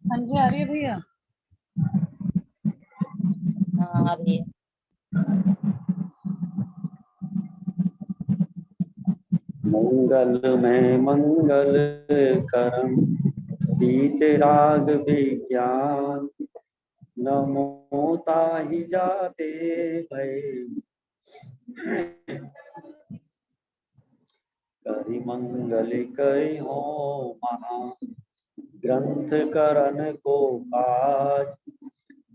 हाँ जी, आ रही है भैया। हाँ, आ रही है। मंगल में मंगल करम वीतराग विज्ञान, नमो ताहि जाते भय करि मंगल करि हो महा, ग्रंथ करण को काज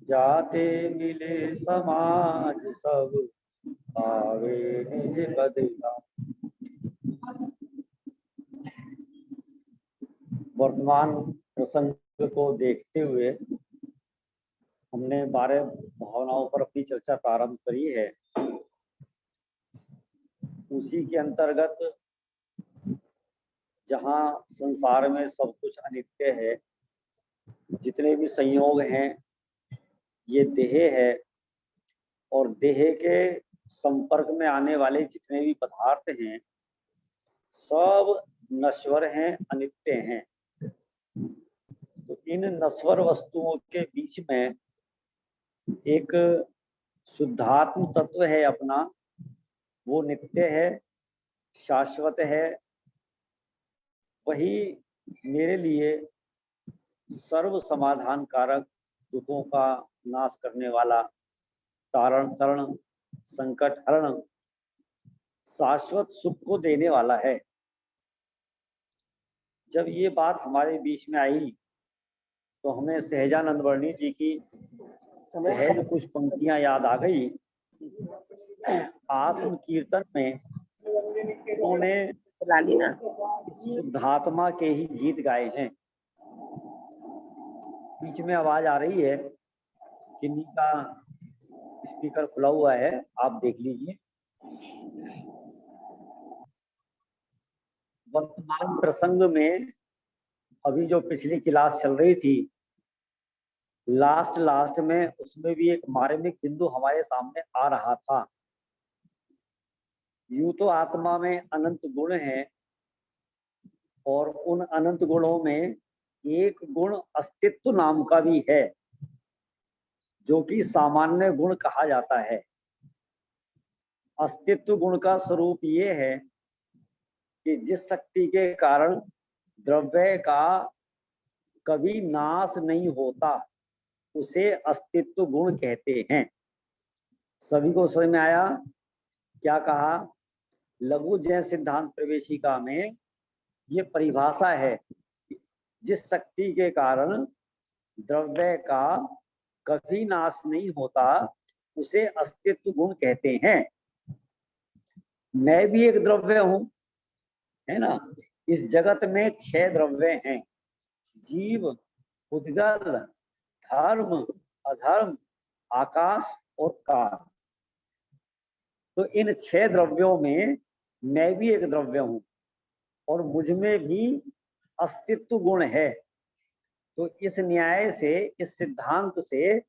जाते मिले समाज सब, आवे निज बदला। वर्तमान प्रसंग को देखते हुए हमने 12 भावनाओं पर अपनी चर्चा प्रारंभ करी है। उसी के अंतर्गत जहाँ संसार में सब कुछ अनित्य है, जितने भी संयोग हैं ये देह है, और देह के संपर्क में आने वाले जितने भी पदार्थ हैं सब नश्वर हैं, अनित्य हैं। तो इन नश्वर वस्तुओं के बीच में एक शुद्धात्म तत्व है अपना, वो नित्य है, शाश्वत है। वही मेरे लिए सर्व समाधान कारक, दुखों का नाश करने वाला, तारण तरण, संकट हरण, शाश्वत सुख को देने वाला है। जब ये बात हमारे बीच में आई तो हमें सहजानंद वर्णी जी की सहज कुछ पंक्तियां याद आ गई। आत्म कीर्तन में उन्होंने शुद्धात्मा के ही गीत गाए हैं। बीच में आवाज आ रही है, किन्हीं का स्पीकर खुला हुआ है, आप देख लीजिए। वर्तमान प्रसंग में अभी जो पिछली क्लास चल रही थी, लास्ट में उसमें भी एक मार्मिक बिंदु हमारे सामने आ रहा था। यूं तो आत्मा में अनंत गुण हैं, और उन अनंत गुणों में एक गुण अस्तित्व नाम का भी है, जो कि सामान्य गुण कहा जाता है। अस्तित्व गुण का स्वरूप ये है कि जिस शक्ति के कारण द्रव्य का कभी नाश नहीं होता, उसे अस्तित्व गुण कहते हैं। सभी को समझ में आया? क्या कहा? लघु जैन सिद्धांत प्रवेशिका में ये परिभाषा है, जिस शक्ति के कारण द्रव्य का कभी नाश नहीं होता, उसे अस्तित्व गुण कहते हैं। मैं भी एक द्रव्य हूं, है ना। इस जगत में 6 द्रव्य हैं: जीव, उद्गल, धर्म, अधर्म, आकाश और काल। तो इन 6 द्रव्यों में मैं भी एक द्रव्य हूं, और मुझ में भी अस्तित्व गुण है। तो इस न्याय से, इस सिद्धांत से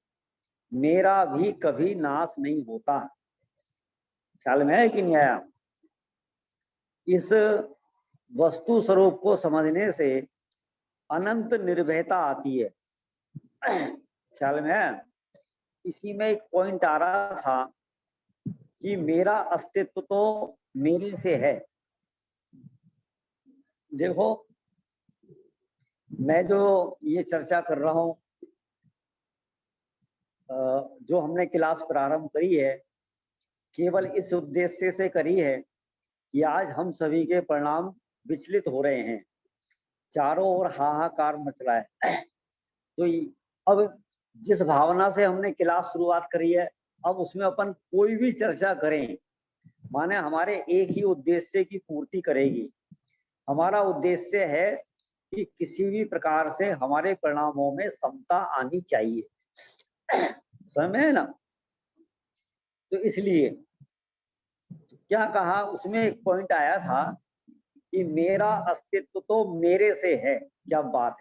मेरा भी कभी नाश नहीं होता। ख्याल में है कि नहीं आया? इस वस्तु स्वरूप को समझने से अनंत निर्भयता आती है। ख्याल में है? इसी में एक पॉइंट आ रहा था कि मेरा अस्तित्व तो मेरे से है। देखो, मैं जो ये चर्चा कर रहा हूं, जो हमने क्लास प्रारंभ करी है, केवल इस उद्देश्य से करी है कि आज हम सभी के परिणाम विचलित हो रहे हैं, चारों ओर हाहाकार मच रहा है। तो अब जिस भावना से हमने क्लास शुरुआत करी है, अब उसमें अपन कोई भी चर्चा करें, माने हमारे एक ही उद्देश्य की पूर्ति करेगी। हमारा उद्देश्य है कि किसी भी प्रकार से हमारे परिणामों में समता आनी चाहिए। समझ है ना? तो इसलिए क्या कहा, उसमें एक पॉइंट आया था कि मेरा अस्तित्व तो मेरे से है। क्या बात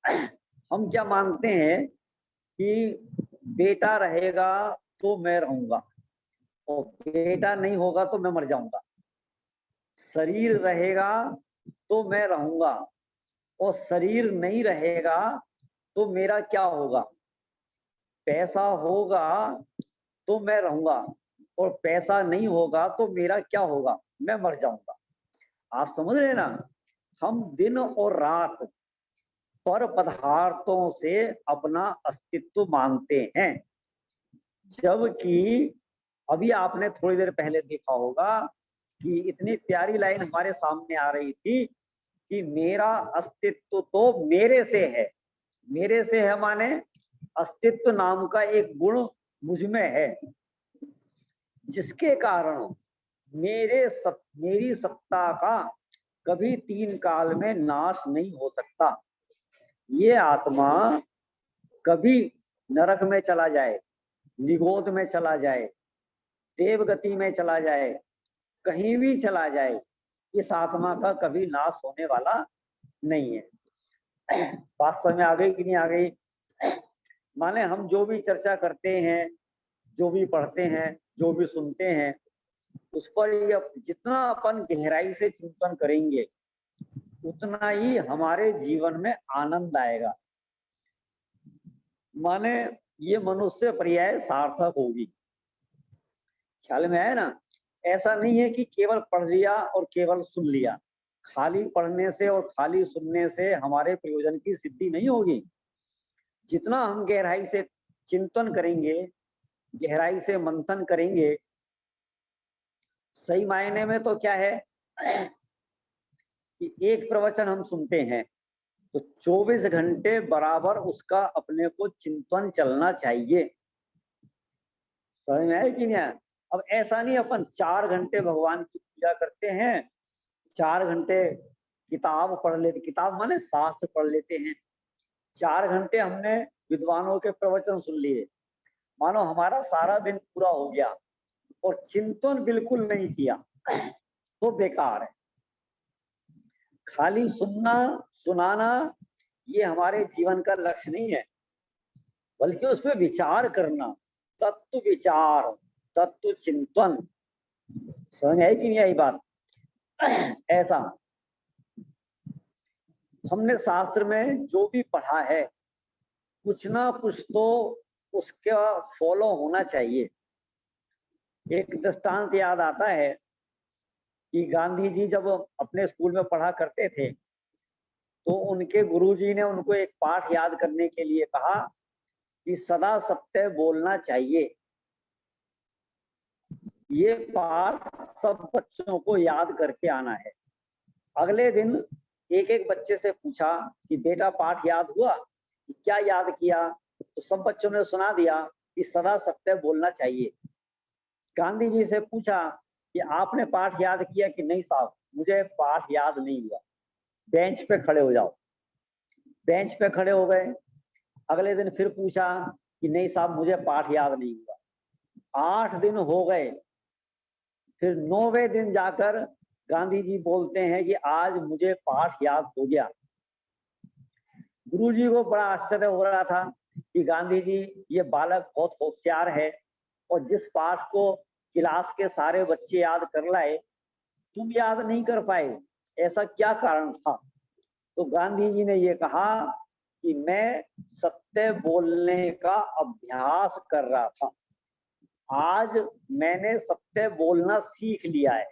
है! हम क्या मानते हैं कि बेटा रहेगा तो मैं रहूंगा, और बेटा नहीं होगा तो मैं मर जाऊंगा। शरीर रहेगा तो मैं रहूंगा, और शरीर नहीं रहेगा तो मेरा क्या होगा? पैसा होगा तो मैं रहूंगा, और पैसा नहीं होगा तो मेरा क्या होगा? मैं मर जाऊंगा। आप समझ रहे ना? हम दिन और रात पर पदार्थों से अपना अस्तित्व मानते हैं, जबकि अभी आपने थोड़ी देर पहले देखा होगा कि इतनी प्यारी लाइन हमारे सामने आ रही थी कि मेरा अस्तित्व तो मेरे से है। मेरे से है माने अस्तित्व नाम का एक गुण मुझ में है, जिसके कारण मेरी सत्ता का कभी 3 काल में नाश नहीं हो सकता। ये आत्मा कभी नरक में चला जाए, निगोद में चला जाए, देवगति में चला जाए, कहीं भी चला जाए, इस आत्मा का कभी नाश होने वाला नहीं है। बात समझ में आ गई कि नहीं आ गई? माने हम जो भी चर्चा करते हैं, जो भी पढ़ते हैं, जो भी सुनते हैं, उस पर जितना अपन गहराई से चिंतन करेंगे उतना ही हमारे जीवन में आनंद आएगा। माने ये मनुष्य पर्याय सार्थक होगी। ख्याल में आया ना? ऐसा नहीं है कि केवल पढ़ लिया और केवल सुन लिया। खाली पढ़ने से और खाली सुनने से हमारे प्रयोजन की सिद्धि नहीं होगी। जितना हम गहराई से चिंतन करेंगे, गहराई से मंथन करेंगे, सही मायने में तो क्या है कि एक प्रवचन हम सुनते हैं तो 24 घंटे बराबर उसका अपने को चिंतन चलना चाहिए। समझ में आया कि नहीं? अब ऐसा नहीं अपन 4 घंटे भगवान की पूजा करते हैं, 4 घंटे किताब पढ़ लेते, किताब माने शास्त्र पढ़ लेते हैं, 4 घंटे हमने विद्वानों के प्रवचन सुन लिए, मानो हमारा सारा दिन पूरा हो गया और चिंतन बिल्कुल नहीं किया तो बेकार है। खाली सुनना सुनाना ये हमारे जीवन का लक्ष्य नहीं है, बल्कि उस पर विचार करना, तत्व विचार, तत्व चिंतन। समझ आई कि नहीं आई बात? ऐसा हमने शास्त्र में जो भी पढ़ा है कुछ ना कुछ तो उसका फॉलो होना चाहिए। एक दृष्टांत याद आता है कि गांधी जी जब अपने स्कूल में पढ़ा करते थे तो उनके गुरुजी ने उनको एक पाठ याद करने के लिए कहा कि सदा सत्य बोलना चाहिए। ये पाठ सब बच्चों को याद करके आना है। अगले दिन एक एक बच्चे से पूछा कि बेटा पाठ याद हुआ? क्या याद किया? तो सब बच्चों ने सुना दिया कि सदा सत्य बोलना चाहिए। गांधी जी से पूछा कि आपने पाठ याद किया कि नहीं? साहब मुझे पाठ याद नहीं हुआ। बेंच पे खड़े हो जाओ। बेंच पे खड़े हो गए। अगले दिन फिर पूछा कि नहीं साहब मुझे पाठ याद नहीं हुआ। 8 दिन हो गए। फिर 9वें दिन जाकर गांधी जी बोलते हैं कि आज मुझे पाठ याद हो गया। गुरुजी को बड़ा आश्चर्य हो रहा था कि गांधी जी ये बालक बहुत होशियार है और जिस पाठ को क्लास के सारे बच्चे याद कर लाए तुम याद नहीं कर पाए, ऐसा क्या कारण था? तो गांधी जी ने ये कहा कि मैं सत्य बोलने का अभ्यास कर रहा था। आज मैंने सत्य बोलना सीख लिया है।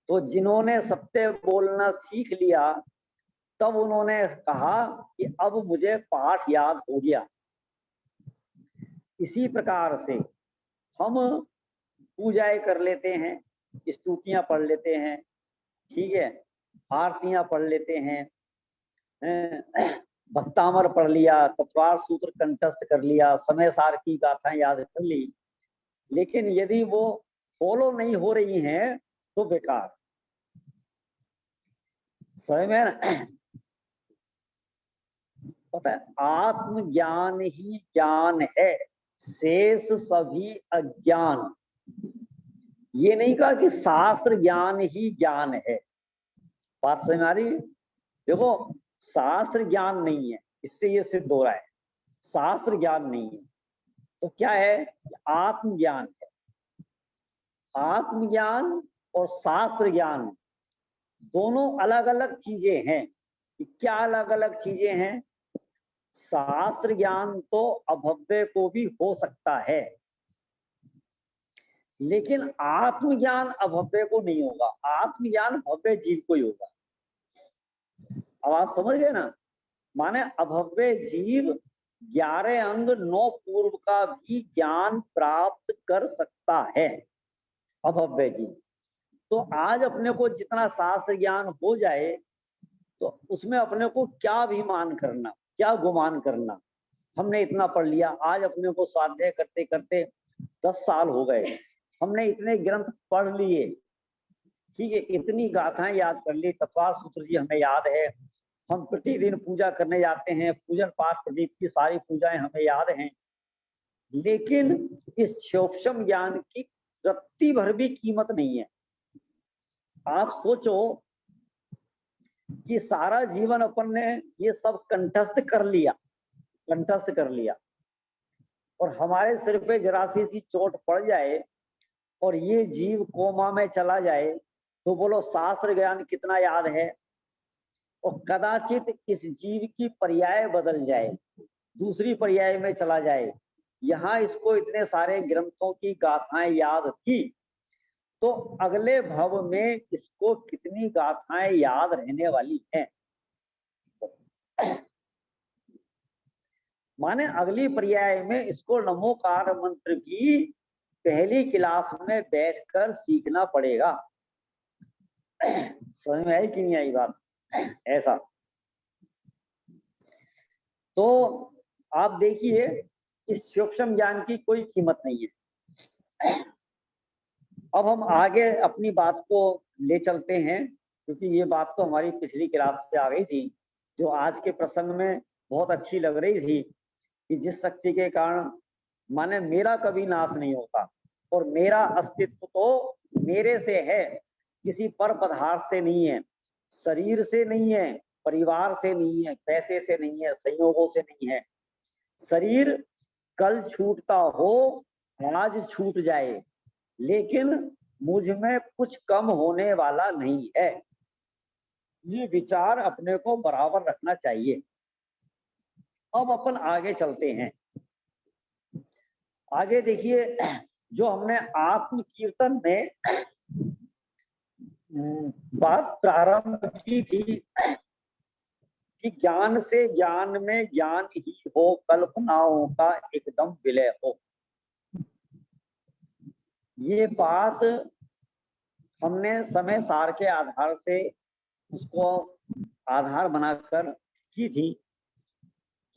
तो जिन्होंने सत्य बोलना सीख लिया तब उन्होंने कहा कि अब मुझे पाठ याद हो गया। इसी प्रकार से हम पूजाएं कर लेते हैं, स्तुतियां पढ़ लेते हैं, ठीक है, आरतियां पढ़ लेते हैं, भक्तामर पढ़ लिया, तत्वार सूत्र कंठस्थ कर लिया, समय सार की गाथाएं याद कर ली, लेकिन यदि वो फॉलो नहीं हो रही हैं तो बेकार। समझ में पता है? आत्मज्ञान ही ज्ञान है, शेष सभी अज्ञान। ये नहीं कहा कि शास्त्र ज्ञान ही ज्ञान है। बात समझ आ रही? देखो शास्त्र ज्ञान नहीं है, इससे ये सिद्ध हो रहा है शास्त्र ज्ञान नहीं है। तो क्या है? आत्मज्ञान है। आत्मज्ञान और शास्त्र ज्ञान दोनों अलग अलग चीजें हैं। क्या अलग अलग चीजें हैं? शास्त्र ज्ञान तो अभव्य को भी हो सकता है, लेकिन आत्मज्ञान अभव्य को नहीं होगा, आत्मज्ञान भव्य जीव को ही होगा। अब आप समझ गए ना? माने अभव्य जीव 11 अंग 9 पूर्व का भी ज्ञान प्राप्त कर सकता है, अभव्य जीव। तो आज अपने को जितना शास्त्र ज्ञान हो जाए तो उसमें अपने को क्या अभिमान करना, क्या गुमान करना। हमने इतना पढ़ लिया, आज अपने को स्वाध्याय करते करते 10 साल हो गए, हमने इतने ग्रंथ पढ़ लिए, ठीक है, इतनी गाथाएं याद कर ली, तत्वार सूत्र जी हमें याद है, हम प्रतिदिन पूजा करने जाते हैं, पूजन पाठ प्रदीप की सारी पूजाएं हमें याद हैं, लेकिन इस सूक्ष्म ज्ञान की रत्ती भर भी कीमत नहीं है। आप सोचो कि सारा जीवन अपन ने ये सब कंठस्थ कर लिया, कंठस्थ कर लिया, और हमारे सिर पे जरा सी चोट पड़ जाए और ये जीव कोमा में चला जाए, तो बोलो शास्त्र ज्ञान कितना याद है? और कदाचित इस जीव की पर्याय बदल जाए, दूसरी पर्याय में चला जाए, यहाँ इसको इतने सारे ग्रंथों की गाथाएं याद थी, तो अगले भव में इसको कितनी गाथाएं याद रहने वाली हैं। माने अगली पर्याय में इसको नमोकार मंत्र की पहली क्लास में बैठकर सीखना पड़ेगा। समझ में आई कि नहीं आई बात? ऐसा तो आप देखिए, इस सूक्ष्म ज्ञान की कोई कीमत नहीं है। अब हम आगे अपनी बात को ले चलते हैं, क्योंकि ये बात तो हमारी पिछली क्लास से आ गई थी, जो आज के प्रसंग में बहुत अच्छी लग रही थी, कि जिस शक्ति के कारण माने मेरा कभी नाश नहीं होता, और मेरा अस्तित्व तो मेरे से है, किसी पर पदार्थ से नहीं है, शरीर से नहीं है, परिवार से नहीं है, पैसे से नहीं है, संयोगों से नहीं है। शरीर कल छूटता हो, आज छूट जाए, लेकिन मुझ में कुछ कम होने वाला नहीं है। ये विचार अपने को बराबर रखना चाहिए। अब अपन आगे चलते हैं। आगे देखिए, जो हमने आत्म कीर्तन में बात प्रारंभ की थी कि ज्ञान से ज्ञान में ज्ञान ही हो, कल्पनाओं का एकदम विलय हो। ये बात हमने समय सार के आधार से उसको आधार बनाकर की थी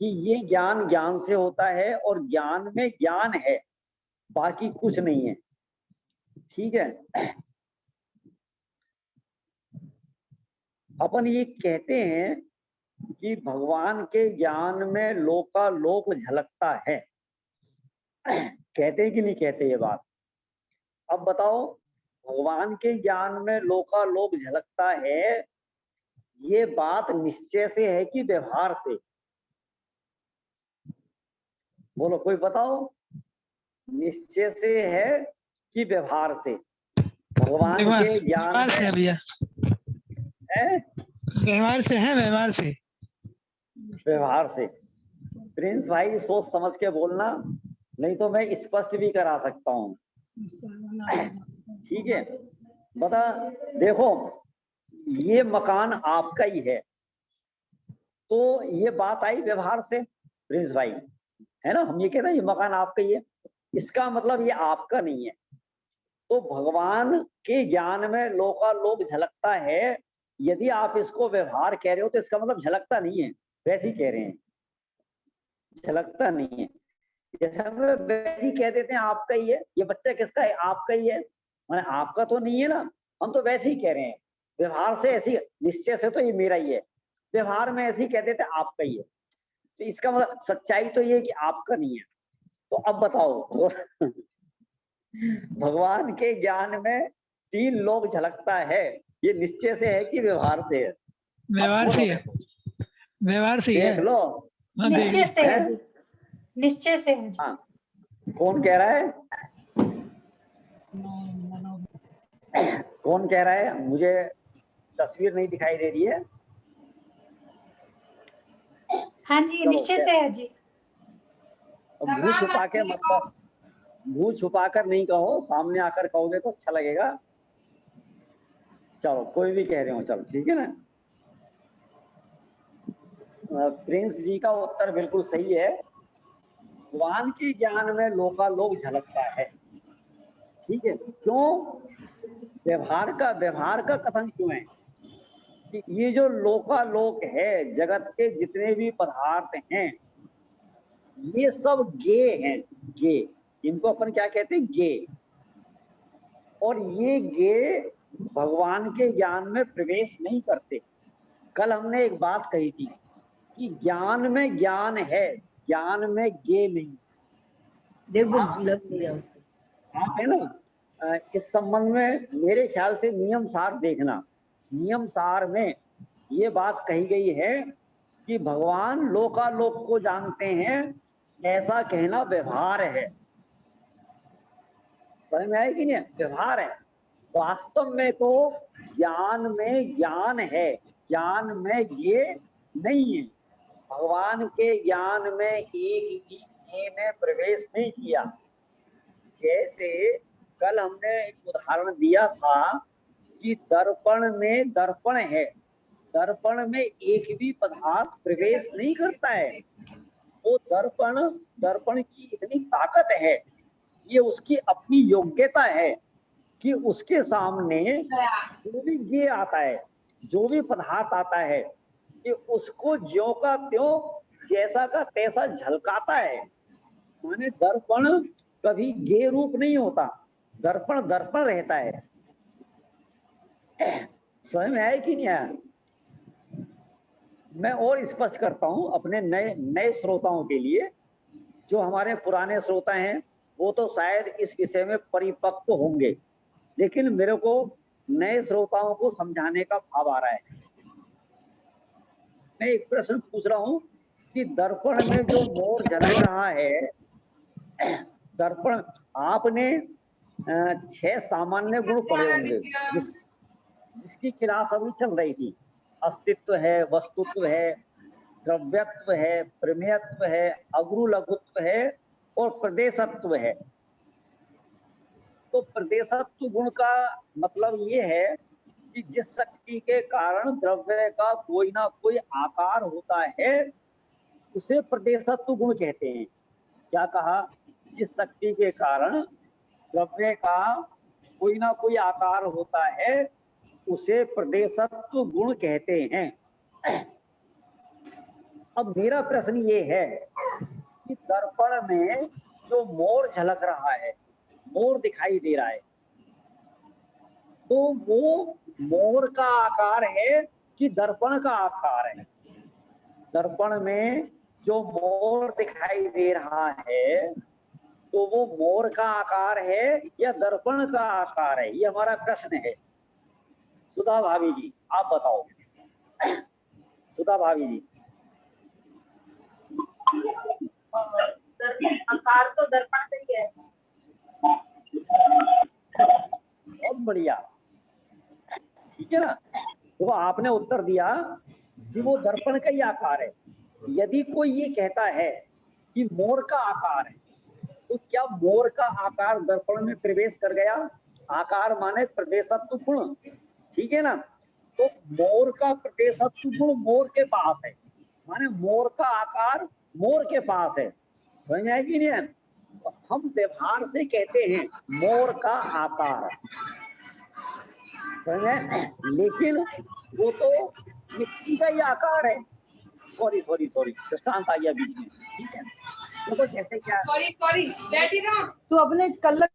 कि ये ज्ञान ज्ञान से होता है, और ज्ञान में ज्ञान है, बाकी कुछ नहीं है। ठीक है, अपन ये कहते हैं कि भगवान के ज्ञान में लोकालोक झलकता है। कहते हैं कि नहीं कहते ये बात? अब बताओ, भगवान के ज्ञान में लोकालोक झलकता है, ये बात निश्चय से है कि व्यवहार से? बोलो, कोई बताओ, निश्चय से है कि व्यवहार से? भगवान के ज्ञान व्यवहार से है भैया, है, व्यवहार से है, व्यवहार से। व्यवहार से। प्रिंस भाई सोच समझ के बोलना, नहीं तो मैं स्पष्ट भी करा सकता हूँ। ठीक है, बता, देखो ये मकान आपका ही है, तो ये बात आई व्यवहार से, प्रिंस भाई, है ना? हम ये कहते हैं ये मकान आपका ही है, इसका मतलब ये आपका नहीं है। तो भगवान के ज्ञान में लोकालोक झलकता है, यदि आप इसको व्यवहार कह रहे हो तो इसका मतलब झलकता नहीं है, वैसे ही कह रहे हैं, झलकता नहीं है। जैसे हम वैसे ही कह देते हैं आपका ही है, ये बच्चा किसका है? आपका ही है, माने आपका तो नहीं है ना, हम तो वैसे ही कह रहे हैं। व्यवहार से ऐसी, निश्चय से तो ये मेरा ही है, व्यवहार में ऐसे ही कह देते आपका ही है, तो इसका मतलब सच्चाई तो ये है कि आपका नहीं है। तो अब बताओ, भगवान के ज्ञान में 3 लोग झलकता है, ये निश्चय से है कि व्यवहार से है? व्यवहार से ही है, व्यवहार से ही है। देख लो, हाँ, देख निश्चय लो। से है जी, निश्चय से है जी। हाँ, कौन कह रहा है? कौन कह रहा है? मुझे तस्वीर नहीं दिखाई दे रही है। हाँ जी, चलो, निश्चय से है जी। अब मुंह छुपा के मतलब मुंह छुपा कर नहीं कहो, सामने आकर कहोगे तो अच्छा लगेगा। चलो कोई भी कह रहे हो, चलो ठीक है ना। प्रिंस जी का उत्तर बिल्कुल सही है। भगवान के ज्ञान में लोकालोक झलकता है। ठीक है, क्यों? व्यवहार का कथन क्यों है कि ये जो लोकालोक है, जगत के जितने भी पदार्थ हैं, ये सब गे हैं। गे, इनको अपन क्या कहते हैं? गे। और ये गे भगवान के ज्ञान में प्रवेश नहीं करते। कल हमने एक बात कही थी कि ज्ञान में ज्ञान है, ज्ञान में गे नहीं। आप है ना, इस संबंध में मेरे ख्याल से नियम सार देखना। नियम सार में ये बात कही गई है कि भगवान लोकालोक को जानते हैं, ऐसा कहना व्यवहार है। समझ में आए कि नहीं? व्यवहार है। वास्तव में तो ज्ञान में ज्ञान है, ज्ञान में ये नहीं है। भगवान के ज्ञान में एक भी ये ने प्रवेश नहीं किया। जैसे कल हमने एक उदाहरण दिया था कि दर्पण में दर्पण है, दर्पण में एक भी पदार्थ प्रवेश नहीं करता है। वो दर्पण, दर्पण की इतनी ताकत है, ये उसकी अपनी योग्यता है कि उसके सामने जो भी ये आता है, जो भी पदार्थ आता है, कि उसको ज्यों का त्यों, जैसा का तैसा झलकाता है। माने दर्पण कभी गे रूप नहीं होता, दर्पण दर्पण रहता है। समझ में आया कि नहीं आया? मैं और स्पष्ट करता हूं अपने नए नए श्रोताओं के लिए। जो हमारे पुराने श्रोता हैं वो तो शायद इस विषय में परिपक्व होंगे, लेकिन मेरे को नए श्रोताओं को समझाने का भाव आ रहा है। मैं एक प्रश्न पूछ रहा हूं कि दर्पण में जो मोर झलक रहा है, दर्पण, आपने 6 सामान्य गुण पढ़े होंगे जिसकी क्लास अभी चल रही थी। अस्तित्व है, वस्तुत्व है, द्रव्यत्व है, प्रमेयत्व है, अग्रु लघुत्व है और प्रदेशत्व है। तो प्रदेशत्व गुण का मतलब ये है कि जिस शक्ति के कारण द्रव्य का कोई ना कोई आकार होता है, उसे प्रदेशत्व गुण कहते हैं। क्या कहा? जिस शक्ति के कारण द्रव्य का कोई ना कोई आकार होता है, उसे प्रदेशत्व गुण कहते हैं। अब मेरा प्रश्न ये है कि दर्पण में जो मोर झलक रहा है, मोर दिखाई दे रहा है, तो वो मोर का आकार है कि दर्पण का आकार है? दर्पण में जो मोर दिखाई दे रहा है, तो वो मोर का आकार है या दर्पण का आकार है? ये हमारा प्रश्न है। सुधा भाभी जी आप बताओ। सुधा भाभी जी। आकार तो दर्पण से ही है। बहुत बढ़िया, ठीक है ना। तो आपने उत्तर दिया कि वो दर्पण का ही आकार है। यदि कोई ये कहता है कि मोर का आकार है, तो क्या मोर का आकार दर्पण में प्रवेश कर गया? आकार माने प्रदेशत्व गुण, ठीक है ना। तो मोर का प्रदेशत्व गुण मोर के पास है, माने मोर का आकार मोर के पास है। समझ में आएगी नहीं? तो हम व्यवहार से कहते हैं मोर का आकार, लेकिन वो तो मिट्टी का ही आकार है। सॉरी सॉरी सॉरी, दृष्टांत आ गया बीच में, ठीक है। देखो जैसे क्या, सॉरी बैठी ना तू अपने कल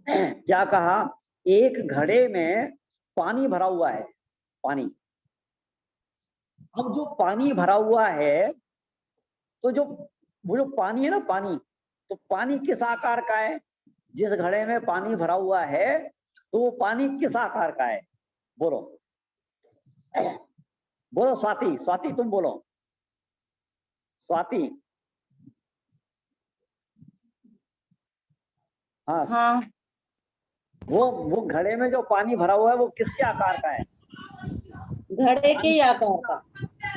क्या कहा? एक घड़े में पानी भरा हुआ है, पानी। अब जो पानी भरा हुआ है, तो जो वो जो पानी है ना, पानी, तो पानी किस आकार का है? जिस घड़े में पानी भरा हुआ है, तो वो पानी किस आकार का है? बोलो बोलो स्वाति, स्वाति तुम बोलो, स्वाति। हाँ, हाँ, वो घड़े में जो पानी भरा हुआ है वो किसके आकार का है? घड़े के आकार का।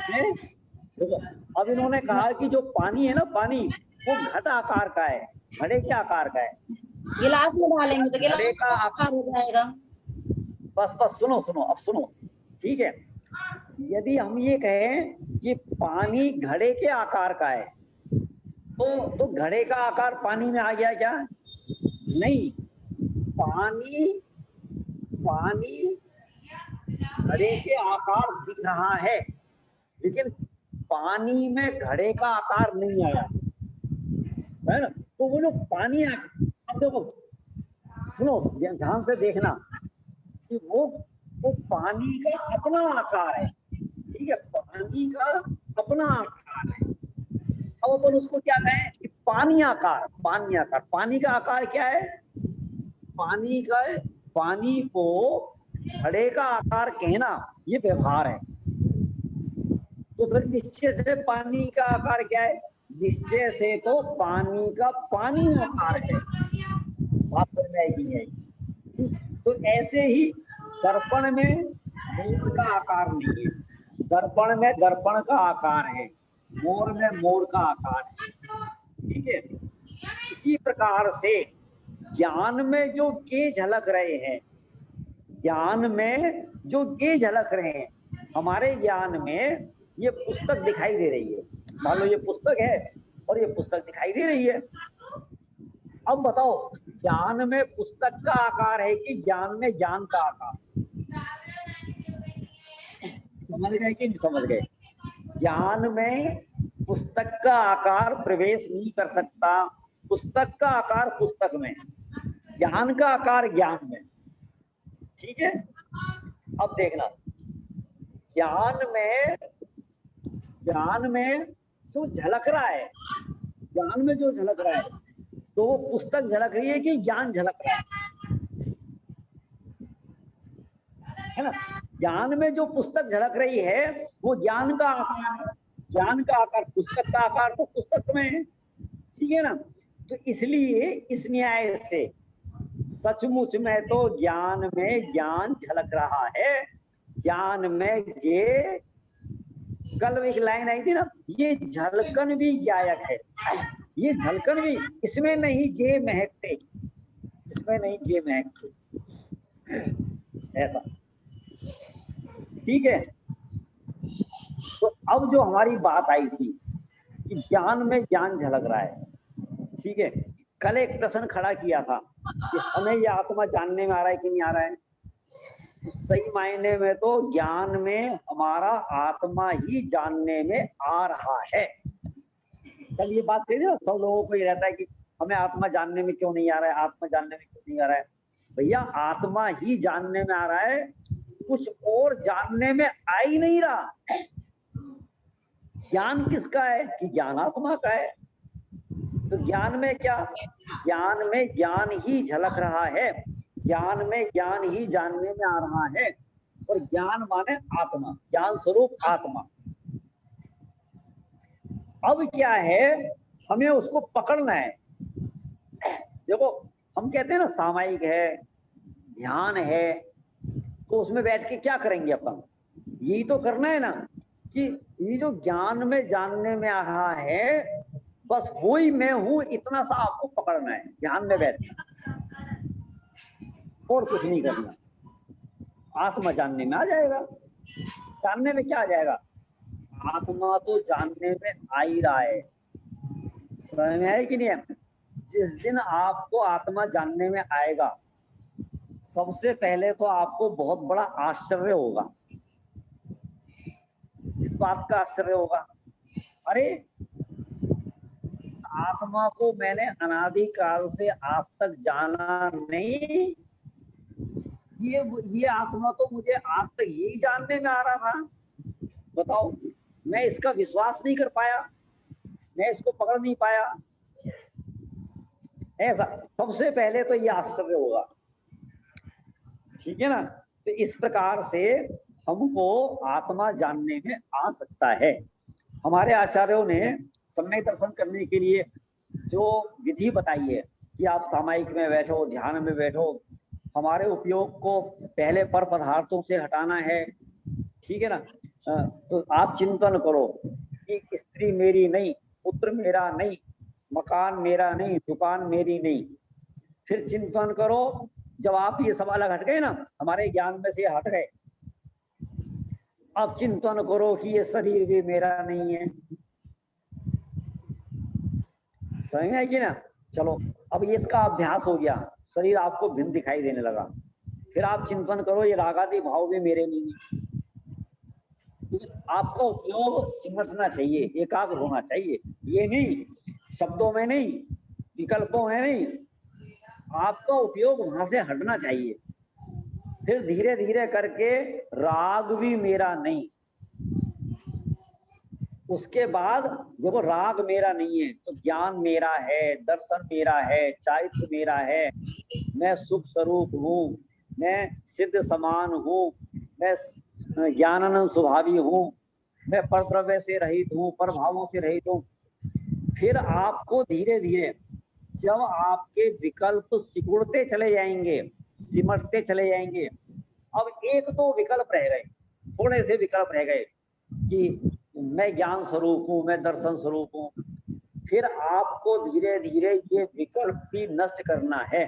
है? देखो, अब इन्होंने कहा कि जो पानी है ना, पानी वो घट आकार का है, घड़े के आकार का है। गिलास में डालेंगे तो घड़े गिलास का का आकार हो जाएगा। बस बस सुनो सुनो, अब सुनो, ठीक है। यदि हम ये कहें कि पानी घड़े के आकार का है, तो घड़े का आकार पानी में आ गया क्या? नहीं, पानी पानी घड़े के आकार दिख रहा है, लेकिन पानी में घड़े का आकार नहीं आया, है ना? तो वो जो पानी अब देखो, सुनो ध्यान से देखना कि वो पानी का अपना आकार है, ठीक है, पानी का अपना आकार है। अब अपन उसको क्या कहें कि पानी आकार, पानी आकार। पानी का आकार क्या है? पानी को घड़े का आकार कहना ये व्यवहार है। तो फिर निश्चय से पानी का आकार क्या है? निश्चय से तो पानी का पानी आकार है। बात समझ में आएगी नहीं? तो ऐसे ही दर्पण में मोर का आकार नहीं है, दर्पण में दर्पण का आकार है, मोर में मोर का आकार है, ठीक है। इसी प्रकार से ज्ञान में जो के झलक रहे हैं, ज्ञान में जो के झलक रहे हैं, हमारे ज्ञान में ये पुस्तक दिखाई दे रही है। मान लो ये पुस्तक है और ये पुस्तक दिखाई दे रही है। अब बताओ, ज्ञान में पुस्तक का आकार है कि ज्ञान में ज्ञान का आकार? समझ गए कि नहीं समझ गए? ज्ञान में पुस्तक का आकार प्रवेश नहीं कर सकता, पुस्तक का आकार पुस्तक में, ज्ञान का आकार ज्ञान में, ठीक है। अब देखना, ज्ञान में जो झलक रहा है, ज्ञान में जो झलक रहा है, तो वो पुस्तक झलक रही है कि ज्ञान झलक रहा है ना? ज्ञान में जो पुस्तक झलक रही है वो ज्ञान का आकार है, ज्ञान का आकार, पुस्तक का आकार तो पुस्तक में है, ठीक है ना। तो इसलिए इस न्याय से सचमुच में तो ज्ञान में ज्ञान झलक रहा है, ज्ञान में ये, कल एक लाइन आई थी ना, ये झलकन भी गायक है, ये झलकन भी, इसमें नहीं गे महकते, इसमें नहीं गे महकते, ऐसा, ठीक है। तो अब जो हमारी बात आई थी कि ज्ञान में ज्ञान झलक रहा है, ठीक है। कल एक प्रश्न खड़ा किया था कि हमें ये आत्मा जानने में आ रहा है कि नहीं आ रहा है? तो सही मायने में तो ज्ञान में हमारा आत्मा ही जानने में आ रहा है। कल ये बात कही ना, सब लोगों को ये रहता है कि हमें आत्मा जानने में क्यों नहीं आ रहा है, आत्मा जानने में क्यों नहीं आ रहा है? भैया आत्मा ही जानने में आ रहा है, कुछ और जानने में आ ही नहीं रहा। ज्ञान किसका है? कि ज्ञान आत्मा का है। तो ज्ञान में क्या? ज्ञान में ज्ञान ही झलक रहा है, ज्ञान में ज्ञान ही जानने में आ रहा है, और ज्ञान माने आत्मा, ज्ञान स्वरूप आत्मा। अब क्या है, हमें उसको पकड़ना है। देखो हम कहते हैं ना सामायिक है, ध्यान है, तो उसमें बैठ के क्या करेंगे अपन? यही तो करना है ना कि ये जो ज्ञान में जानने में आ रहा है, बस वो ही मैं हूं, इतना सा आपको पकड़ना है ध्यान में बैठ के, और कुछ नहीं करना। आत्मा जानने में आ जाएगा। जानने में क्या आ जाएगा? आत्मा तो जानने में आ ही रहा है। समझ में है कि नहीं है? जिस दिन आपको आत्मा जानने में आएगा, सबसे पहले तो आपको बहुत बड़ा आश्चर्य होगा। इस बात का आश्चर्य होगा, अरे आत्मा को मैंने अनादिकाल से आज तक जाना नहीं, ये आत्मा तो मुझे आज तक यही जानने में आ रहा था। बताओ, मैं इसका विश्वास नहीं कर पाया, मैं इसको पकड़ नहीं पाया। ऐसा सबसे पहले तो ये आश्चर्य होगा, ठीक है ना। तो इस प्रकार से हमको आत्मा जानने में आ सकता है। हमारे आचार्यों ने सम्यक दर्शन करने के लिए जो विधि बताई है कि आप सामायिक में बैठो, ध्यान में बैठो, हमारे उपयोग को पहले पर पदार्थों से हटाना है, ठीक है ना। तो आप चिंतन करो कि स्त्री मेरी नहीं, पुत्र मेरा नहीं, मकान मेरा नहीं, दुकान मेरी नहीं। फिर चिंतन करो, जब आप ये सब अलग हट गए ना, हमारे ज्ञान में से हट गए, अब चिंतन करो कि ये शरीर भी मेरा नहीं है। समझ में आएगी ना। चलो अब ये इसका अभ्यास हो गया, शरीर आपको भिन्न दिखाई देने लगा। फिर आप चिंतन करो ये रागादि भाव भी मेरे नहीं है। आपका उपयोग सिमटना चाहिए, एकाग्र होना चाहिए, ये नहीं शब्दों में नहीं, विकल्पों में नहीं, आपका उपयोग वहां से हटना चाहिए। फिर धीरे धीरे करके राग भी मेरा नहीं, उसके बाद देखो राग मेरा नहीं है तो ज्ञान मेरा है, दर्शन मेरा है, चारित्र मेरा है, मैं सुख स्वरूप हूँ, मैं सिद्ध समान हूँ, मैं ज्ञानानंद स्वभावी हूँ, मैं परद्रव्य से रहित हूँ, प्रभावों से रहित हूँ। फिर आपको धीरे धीरे जब आपके विकल्प सिकुड़ते चले जाएंगे, सिमटते चले जाएंगे, अब एक दो विकल्प रह गए, थोड़े से विकल्प रह गए कि मैं ज्ञान स्वरूप हूँ, मैं दर्शन स्वरूप हूँ, फिर आपको धीरे धीरे ये विकल्प भी नष्ट करना है।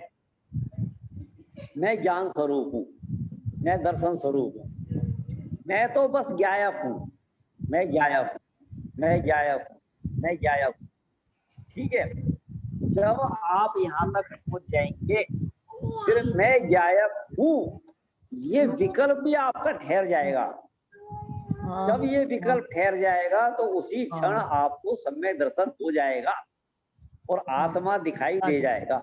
मैं ज्ञान स्वरूप हूँ, मैं दर्शन स्वरूप हूँ, मैं तो बस ज्ञायक हूँ, मैं ज्ञायक हूँ, मैं ज्ञायक हूँ, मैं ज्ञायक हूँ। ठीक है, जब आप यहाँ तक पहुंच जाएंगे, फिर मैं ज्ञायक हूँ, ये विकल्प भी आपका ठहर जाएगा। जब ये विकल्प ठहर जाएगा तो उसी क्षण आपको सम्यक दर्शन हो जाएगा और आत्मा दिखाई दे जाएगा।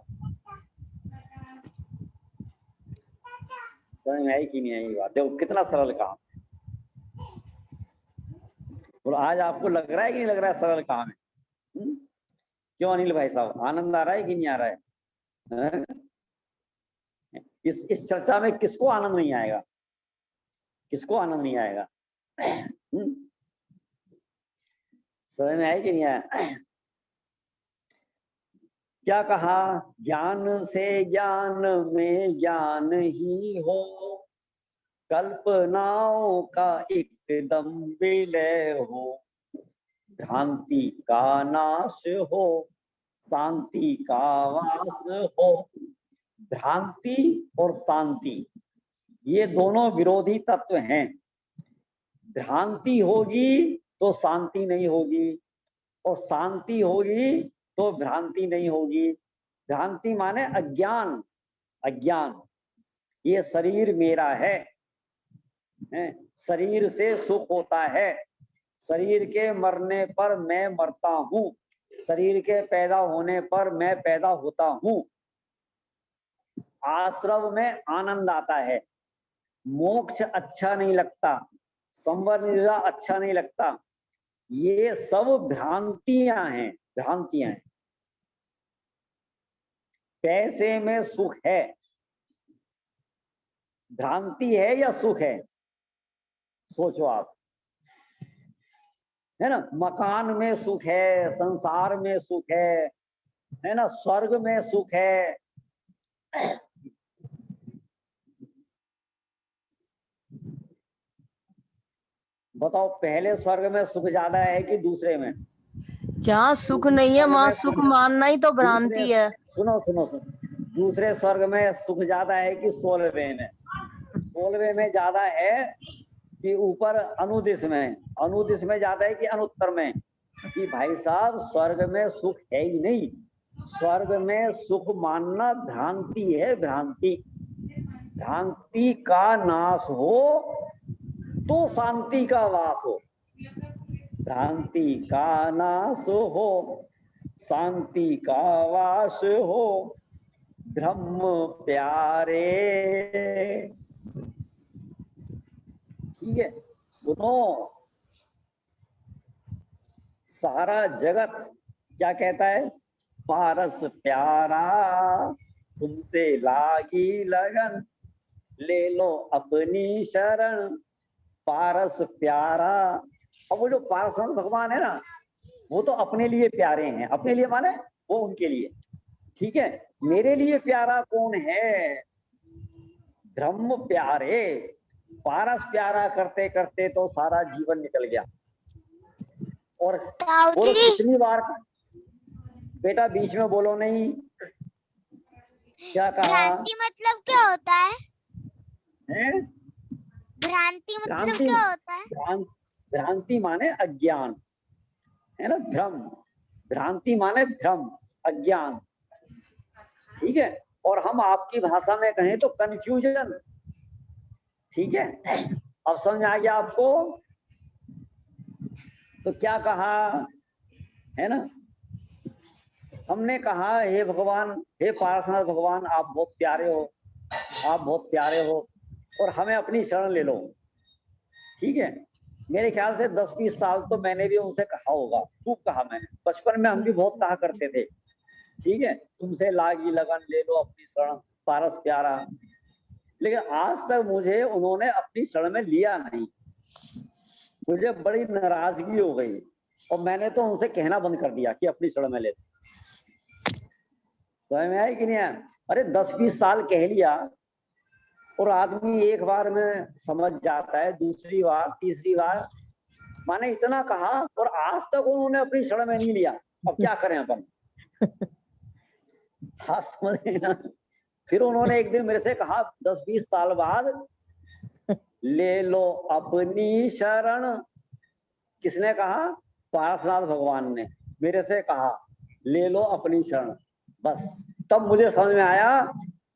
समझ में आई कि नहीं आई बात? देखो कितना सरल काम, और आज आपको लग रहा है कि नहीं लग रहा है सरल काम है? क्यों अनिल भाई साहब, आनंद आ रहा है कि नहीं आ रहा है? इस चर्चा में किसको आनंद नहीं आएगा? किसको आनंद नहीं आएगा? समझ में आया कि नहीं आया? क्या कहा? ज्ञान से ज्ञान में ज्ञान ही हो, कल्पनाओं का एकदम विलय हो, भ्रांति का नाश हो, शांति का वास हो। भ्रांति और शांति ये दोनों विरोधी तत्व हैं। भ्रांति होगी तो शांति नहीं होगी, और शांति होगी तो भ्रांति नहीं होगी। भ्रांति माने अज्ञान, अज्ञान। ये शरीर मेरा है, शरीर से सुख होता है, शरीर के मरने पर मैं मरता हूँ, शरीर के पैदा होने पर मैं पैदा होता हूँ। आश्रम में आनंद आता है, मोक्ष अच्छा नहीं लगता, संवर अच्छा नहीं लगता। ये सब भ्रांतियां हैं, भ्रांतियां हैं। पैसे में सुख है, भ्रांति है या सुख है? सोचो आप, है ना। मकान में सुख है, संसार में सुख है ना, स्वर्ग में सुख है। बताओ पहले स्वर्ग में सुख ज्यादा है कि दूसरे में? जहाँ सुख नहीं है वहाँ सुख मानना ही तो भ्रांति है। सुनो सुनो सुनो, दूसरे स्वर्ग में सुख ज्यादा है कि 16वें में? 16वें में ज्यादा है कि ऊपर अनुदिश में? अनुदिश में ज्यादा है कि अनुत्तर में? कि भाई साहब स्वर्ग में सुख है ही नहीं। स्वर्ग में सुख मानना भ्रांति है, भ्रांति। भ्रांति का नाश हो तो शांति का वास हो, भ्रांति का नाश हो, शांति का वास हो, ब्रह्म प्यारे। ठीक है, सुनो, सारा जगत क्या कहता है? पारस प्यारा तुमसे लागी लगन, ले लो अपनी शरण, पारस प्यारा। अब वो जो पारसनाथ भगवान है ना, वो तो अपने लिए प्यारे हैं। अपने लिए माने वो उनके लिए, ठीक है। मेरे लिए प्यारा कौन है? ब्रह्म प्यारे। पारस प्यारा करते करते तो सारा जीवन निकल गया। और ताऊ बोलो जी कितनी बार, बेटा बीच में बोलो नहीं, क्या कहा भ्रांति मतलब क्या होता है? है? भ्रांति मतलब भ्रांति, क्या होता है? भ्रांति माने अज्ञान, है ना, भ्रम। भ्रांति माने भ्रम, अज्ञान, ठीक है। और हम आपकी भाषा में कहें तो कंफ्यूजन, ठीक है। अब समझ आ गया आपको? तो क्या कहा, है ना, हमने कहा हे भगवान, हे पार्श्वनाथ भगवान, आप बहुत प्यारे हो, आप बहुत प्यारे हो, और हमें अपनी शरण ले लो, ठीक है। मेरे ख्याल से 10-20 साल तो मैंने भी उनसे कहा होगा, खूब कहा मैंने, बचपन में हम भी बहुत कहा करते थे, ठीक है, तुमसे लागी लगन ले लो अपनी शरण पारस प्यारा। लेकिन आज तक मुझे उन्होंने अपनी शरण में लिया नहीं, मुझे बड़ी नाराजगी हो गई, और मैंने तो उनसे कहना बंद कर दिया कि अपनी शरण में ले। समझ में आई कि नहीं? अरे 10-20 साल कह लिया, और आदमी एक बार में समझ जाता है, दूसरी बार तीसरी बार, माने इतना कहा और आज तक उन्होंने अपनी शरण में नहीं लिया। अब क्या करें अपन? हाँ समझे ना। फिर उन्होंने एक दिन मेरे से कहा 10-20 साल बाद, ले लो अपनी शरण। किसने कहा? पार्श्वनाथ भगवान ने मेरे से कहा ले लो अपनी शरण। बस तब मुझे समझ में आया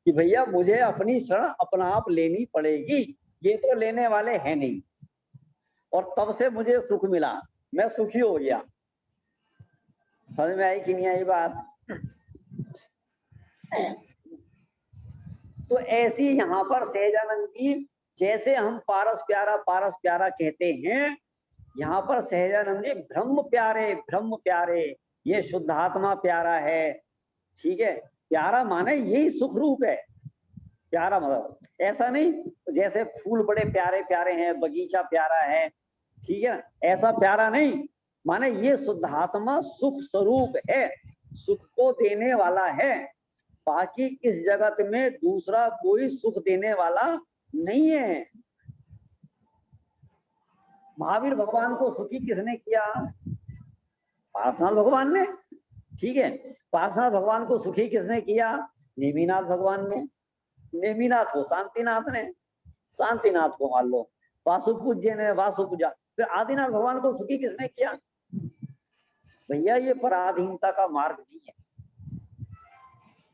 कि भैया मुझे अपनी शरण अपना आप लेनी पड़ेगी, ये तो लेने वाले हैं नहीं। और तब से मुझे सुख मिला, मैं सुखी हो गया। समझ में आई कि नहीं आई बात? तो ऐसी यहाँ पर सहजानंद की, जैसे हम पारस प्यारा कहते हैं, यहाँ पर सहजानंद जी ब्रह्म प्यारे, ये शुद्धात्मा प्यारा है, ठीक है। प्यारा माने यही सुख रूप है। प्यारा मतलब ऐसा नहीं जैसे फूल बड़े प्यारे प्यारे हैं, बगीचा प्यारा है, ठीक है ना, ऐसा प्यारा नहीं, माने ये शुद्धात्मा सुख स्वरूप है, सुख को देने वाला है। बाकी इस जगत में दूसरा कोई सुख देने वाला नहीं है। महावीर भगवान को सुखी किसने किया? पार्श्वनाथ भगवान ने, ठीक है। पार्श्वनाथ भगवान को सुखी किसने किया? नेमिनाथ भगवान ने। नेमिनाथ को शांतिनाथ ने, शांतिनाथ को मान लो वासु पूज्य ने, वासु पूजा। फिर आदिनाथ भगवान को सुखी किसने किया? भैया ये पराधीनता का मार्ग नहीं है,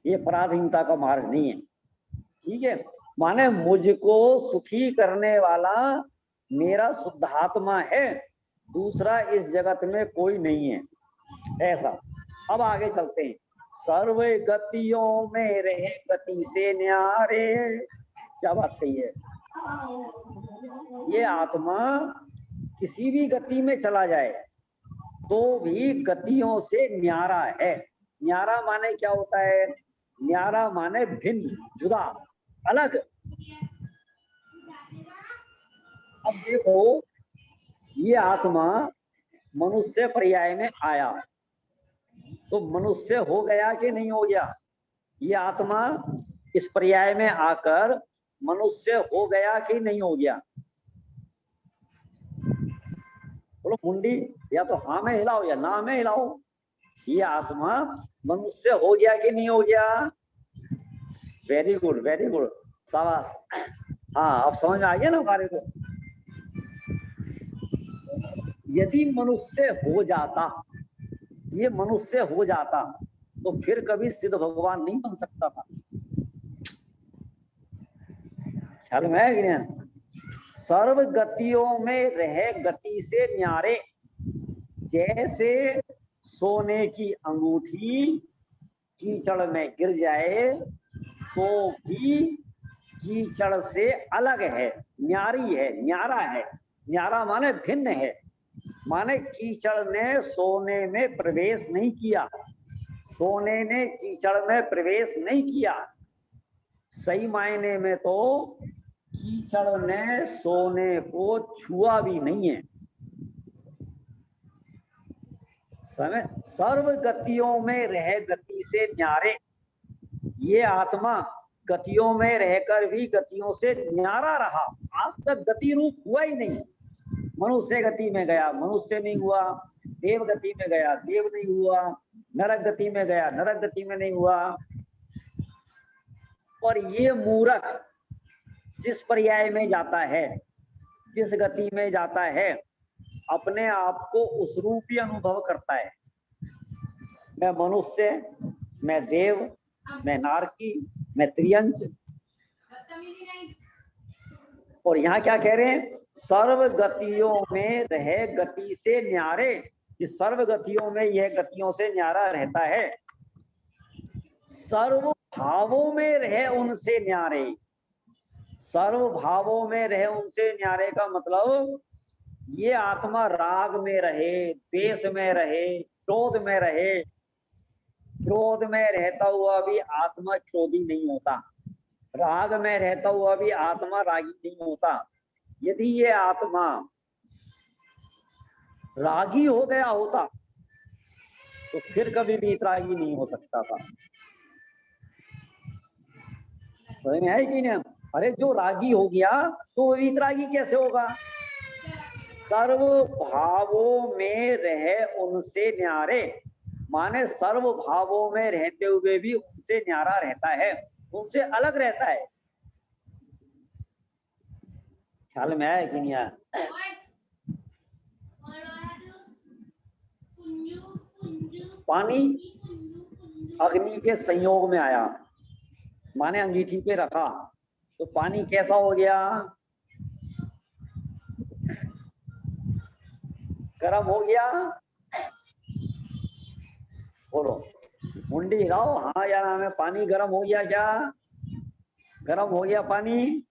ये पराधीनता का मार्ग नहीं है, ठीक है। माने मुझको सुखी करने वाला मेरा शुद्धात्मा है, दूसरा इस जगत में कोई नहीं है, ऐसा। अब आगे चलते हैं। सर्व गतियों में रहे गति से न्यारे, क्या बात कही है? ये आत्मा किसी भी गति में चला जाए तो भी गतियों से न्यारा है। न्यारा माने क्या होता है? न्यारा माने भिन्न, जुदा, अलग। अब देखो ये आत्मा मनुष्य पर्याय में आया तो मनुष्य हो गया कि नहीं हो गया? ये आत्मा इस पर्याय में आकर मनुष्य हो गया कि नहीं हो गया? बोलो मुंडी, या तो हाँ में हिलाओ या ना में हिलाओ। ये आत्मा मनुष्य हो गया कि नहीं हो गया? वेरी गुड, वेरी गुड, शाबाश। हाँ अब समझ में आ गया ना हमारे को। यदि मनुष्य हो जाता, ये मनुष्य हो जाता तो फिर कभी सिद्ध भगवान नहीं बन सकता था। ख्याल में है कि नहीं? सर्व गतियों में रहे गति से न्यारे, जैसे सोने की अंगूठी कीचड़ में गिर जाए तो भी कीचड़ से अलग है, न्यारी है, न्यारा है। न्यारा माने भिन्न है, माने कीचड़ ने सोने में प्रवेश नहीं किया, सोने ने कीचड़ में प्रवेश नहीं किया। सही मायने में तो कीचड़ ने सोने को छुआ भी नहीं है। सर्व गतियों में रह गति से न्यारे, ये आत्मा गतियों में रहकर भी गतियों से न्यारा रहा, आज तक गति रूप हुआ ही नहीं। मनुष्य गति में गया, मनुष्य नहीं हुआ, देव गति में गया, देव नहीं हुआ, नरक गति में गया, नरक गति में नहीं हुआ। और ये मूर्ख जिस पर्याय में जाता है, जिस गति में जाता है, अपने आप को उस रूप ही अनुभव करता है। मैं मनुष्य, मैं देव, मैं नारकी, मैं त्रियंच। और यहाँ क्या कह रहे हैं? सर्व गतियों में रहे गति से न्यारे। इस सर्व गतियों में यह गतियों से न्यारा रहता है। सर्व भावों में रहे उनसे न्यारे। सर्व भावों में रहे उनसे न्यारे का मतलब ये आत्मा राग में रहे, द्वेष में रहे, क्रोध में रहे। क्रोध में रहता हुआ भी आत्मा क्रोधी नहीं होता, राग में रहता हुआ भी आत्मा रागी नहीं होता। यदि ये आत्मा रागी हो गया होता तो फिर कभी भी वीतरागी नहीं हो सकता था। समझ में है कि नहीं? अरे जो रागी हो गया तो वीतरागी कैसे होगा? सर्व भावों में रहे उनसे न्यारे, माने सर्व भावों में रहते हुए भी उनसे न्यारा रहता है, उनसे अलग रहता है। ख्याल में आया कि नहीं आया? पानी अग्नि के संयोग में आया, माने अंगीठी पे रखा तो पानी कैसा हो गया? गर्म हो गया। बोलो, मुंडी हिलाओ, हाँ या ना में। पानी गर्म हो गया क्या? गर्म हो गया पानी।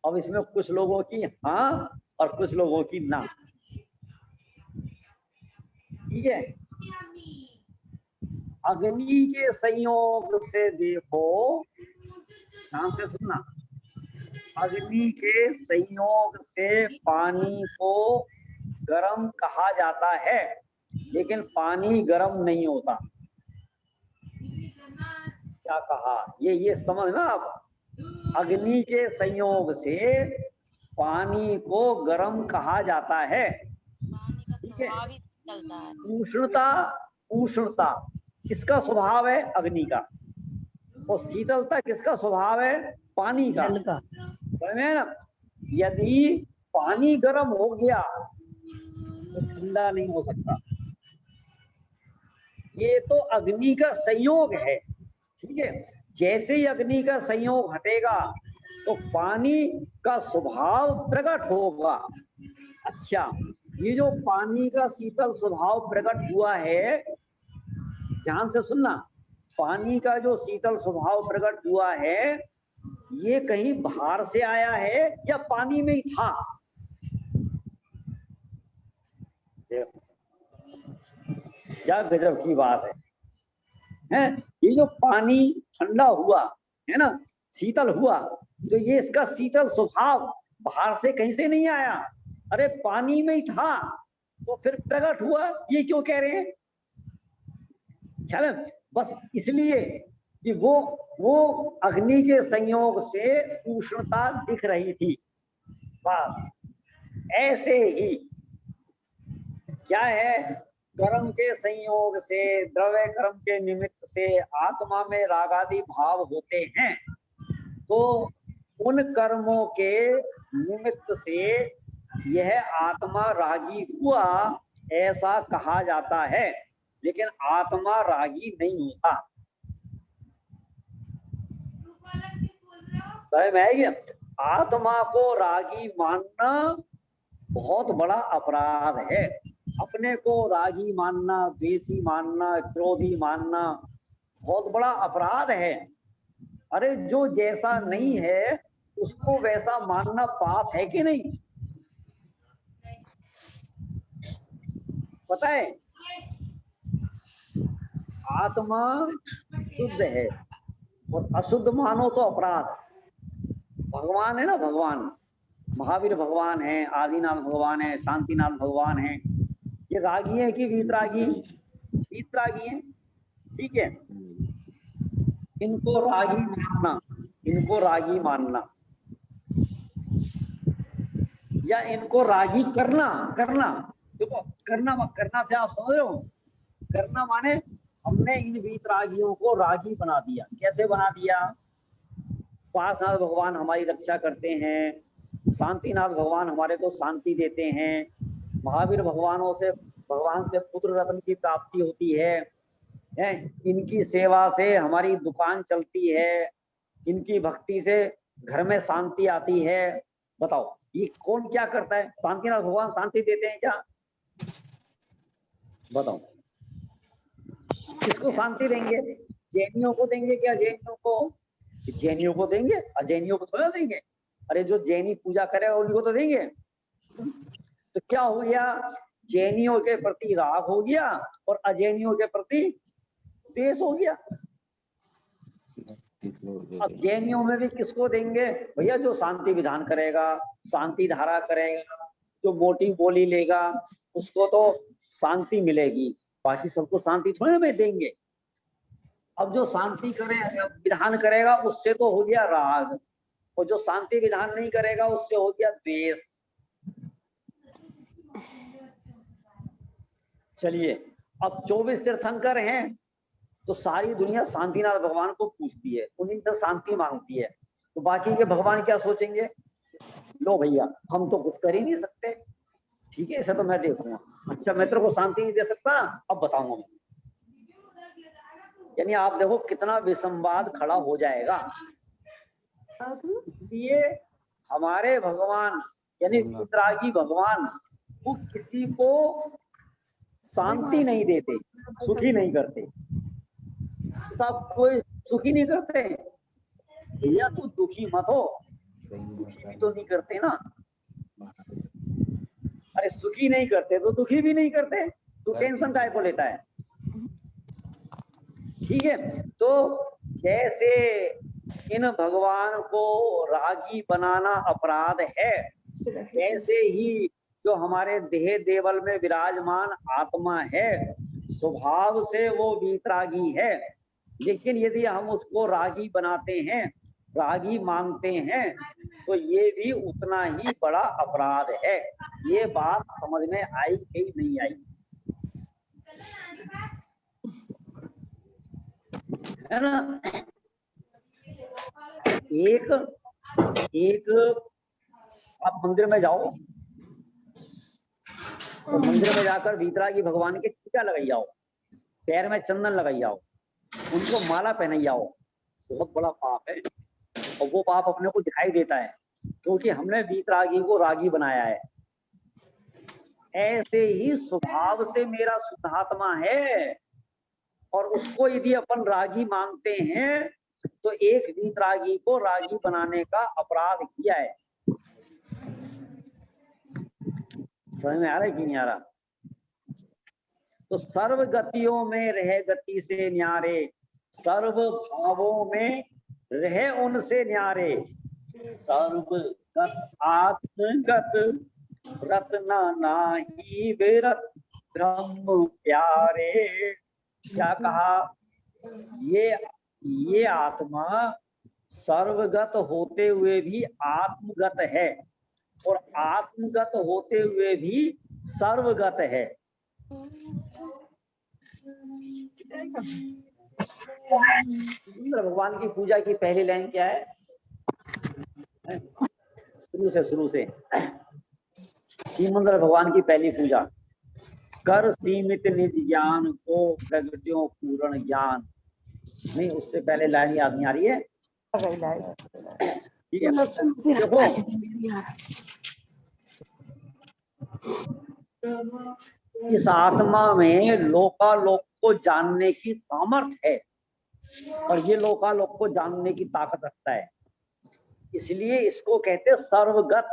अब इसमें कुछ लोगों की हाँ और कुछ लोगों की ना, ठीक है। अग्नि के संयोग से देखो, ध्यान से सुनना, अग्नि के संयोग से पानी को गर्म कहा जाता है, लेकिन पानी गर्म नहीं होता। क्या कहा? ये समझना आप। अग्नि के संयोग से पानी को गर्म कहा जाता है, ठीक है। उष्णता, उष्णता किसका स्वभाव है? अग्नि का। और शीतलता किसका स्वभाव है? पानी का। समझ में ना? यदि पानी गर्म हो गया तो ठंडा नहीं हो सकता। ये तो अग्नि का संयोग है, ठीक है। जैसे ही अग्नि का संयोग हटेगा तो पानी का स्वभाव प्रकट होगा। अच्छा, ये जो पानी का शीतल स्वभाव प्रकट हुआ है, ध्यान से सुनना, पानी का जो शीतल स्वभाव प्रकट हुआ है, ये कहीं बाहर से आया है या पानी में ही था? क्या गजब की बात है? ये जो पानी ठंडा हुआ है ना, शीतल हुआ, तो ये इसका शीतल स्वभाव बाहर से कहीं से नहीं आया, अरे पानी में ही था, तो फिर प्रकट हुआ। ये क्यों कह रहे हैं? ख्याल है? बस इसलिए कि वो अग्नि के संयोग से उष्णता दिख रही थी, बस। ऐसे ही क्या है, कर्म के संयोग से, द्रव्य कर्म के निमित्त से आत्मा में रागादि भाव होते हैं, तो उन कर्मों के निमित्त से यह आत्मा रागी हुआ, ऐसा कहा जाता है। लेकिन आत्मा रागी नहीं होता। समझ में आएगी? आत्मा को रागी मानना बहुत बड़ा अपराध है। अपने को रागी मानना, द्वेषी मानना, क्रोधी मानना बहुत बड़ा अपराध है। अरे जो जैसा नहीं है उसको वैसा मानना पाप है कि नहीं? पता है, आत्मा शुद्ध है और अशुद्ध मानो तो अपराध। भगवान है ना, भगवान महावीर भगवान है, आदिनाथ भगवान है, शांतिनाथ भगवान है, ये रागी है कि वीतरागी? वीतरागी है, ठीक है। इनको रागी मानना, इनको रागी मानना या इनको रागी करना, करना देखो करना, करना से आप समझ रहे हो, करना माने हमने इन वीतरागियों को रागी बना दिया। कैसे बना दिया? पार्श्वनाथ भगवान हमारी रक्षा करते हैं, शांतिनाथ भगवान हमारे को शांति देते हैं, महावीर भगवान से पुत्र रत्न की प्राप्ति होती है, इनकी सेवा से हमारी दुकान चलती है, इनकी भक्ति से घर में शांति आती है। बताओ ये कौन क्या करता है? शांतिनाथ भगवान शांति देते हैं क्या? बताओ किसको शांति देंगे? जैनियों को देंगे क्या? जैनियों को, जैनियों को देंगे, अजैनियों को थोड़ा देंगे। अरे जो जैनी पूजा करे उनको तो देंगे। तो क्या हो गया? जैनियों के प्रति राग हो गया और अजैनियों के प्रति द्वेष हो गया। अब जैनियों में भी किसको देंगे भैया? जो शांति विधान करेगा, शांति धारा करेगा, जो मोटी बोली लेगा उसको तो शांति मिलेगी, बाकी सबको शांति थोड़ी ना देंगे। अब जो शांति करे विधान करेगा उससे तो हो गया राग, और जो शांति विधान नहीं करेगा उससे हो गया द्वेष। चलिए अब 24 तीर्थंकर हैं तो सारी दुनिया शांतिनाथ भगवान को पूछती है, उन्हीं से शांति मांगती है, तो बाकी के भगवान क्या सोचेंगे? लो भैया हम तो कुछ कर ही नहीं सकते, ठीक है इसे तो मैं देखूंगा। अच्छा मैं तेरे को शांति नहीं दे सकता, अब बताऊंगा मैं। यानी आप देखो कितना विसंवाद खड़ा हो जाएगा। इसलिए हमारे भगवान यानी वीतरागी भगवान वो किसी को शांति नहीं देते, सुखी नहीं करते, सब कोई सुखी नहीं करते। भैया तू दुखी मत हो, दुखी भी तो नहीं करते ना। अरे सुखी नहीं करते तो दुखी भी नहीं करते, तू टेंशन काय को लेता है? ठीक है, तो जैसे इन भगवान को रागी बनाना अपराध है, वैसे ही जो हमारे देह देवल में विराजमान आत्मा है स्वभाव से वो वीतरागी है, लेकिन यदि हम उसको रागी बनाते हैं, रागी मानते हैं, तो ये भी उतना ही बड़ा अपराध है। ये बात समझ में आई कि नहीं आई? है ना? एक आप मंदिर में जाओ और मंदिर में जाकर वीतरागी भगवान के टीका लगाई आओ, पैर में चंदन लगाई आओ, उनको माला पहनाई आओ, बहुत बड़ा पाप है। और वो पाप अपने को दिखाई देता है क्योंकि हमने वीतरागी को रागी बनाया है। ऐसे ही स्वभाव से मेरा शुद्धात्मा है और उसको यदि अपन रागी मानते हैं तो एक वीतरागी को रागी बनाने का अपराध किया है। समझ में आ रहा है कि नहीं आ रहा? तो सर्व गतियों में रह गति से न्यारे, सर्व भावों में रहे उनसे न्यारे, सर्वगत आत्मगत रत्न नाही बेरत ब्रह्म प्यारे। क्या कहा? ये आत्मा सर्वगत होते हुए भी आत्मगत है और आत्मगत होते हुए भी सर्वगत है। भगवान की पूजा की पहली लाइन क्या है? शुरू से श्रीमंदिर भगवान की पहली पूजा, कर सीमित निज ज्ञान को प्रगट्यों पूर्ण ज्ञान। नहीं, उससे पहले लाइन याद नहीं आ रही है? ठीक है, देखो इस आत्मा में लोकालोक को जानने की सामर्थ्य है और ये लोकालोक को जानने की ताकत रखता है, इसलिए इसको कहते सर्वगत।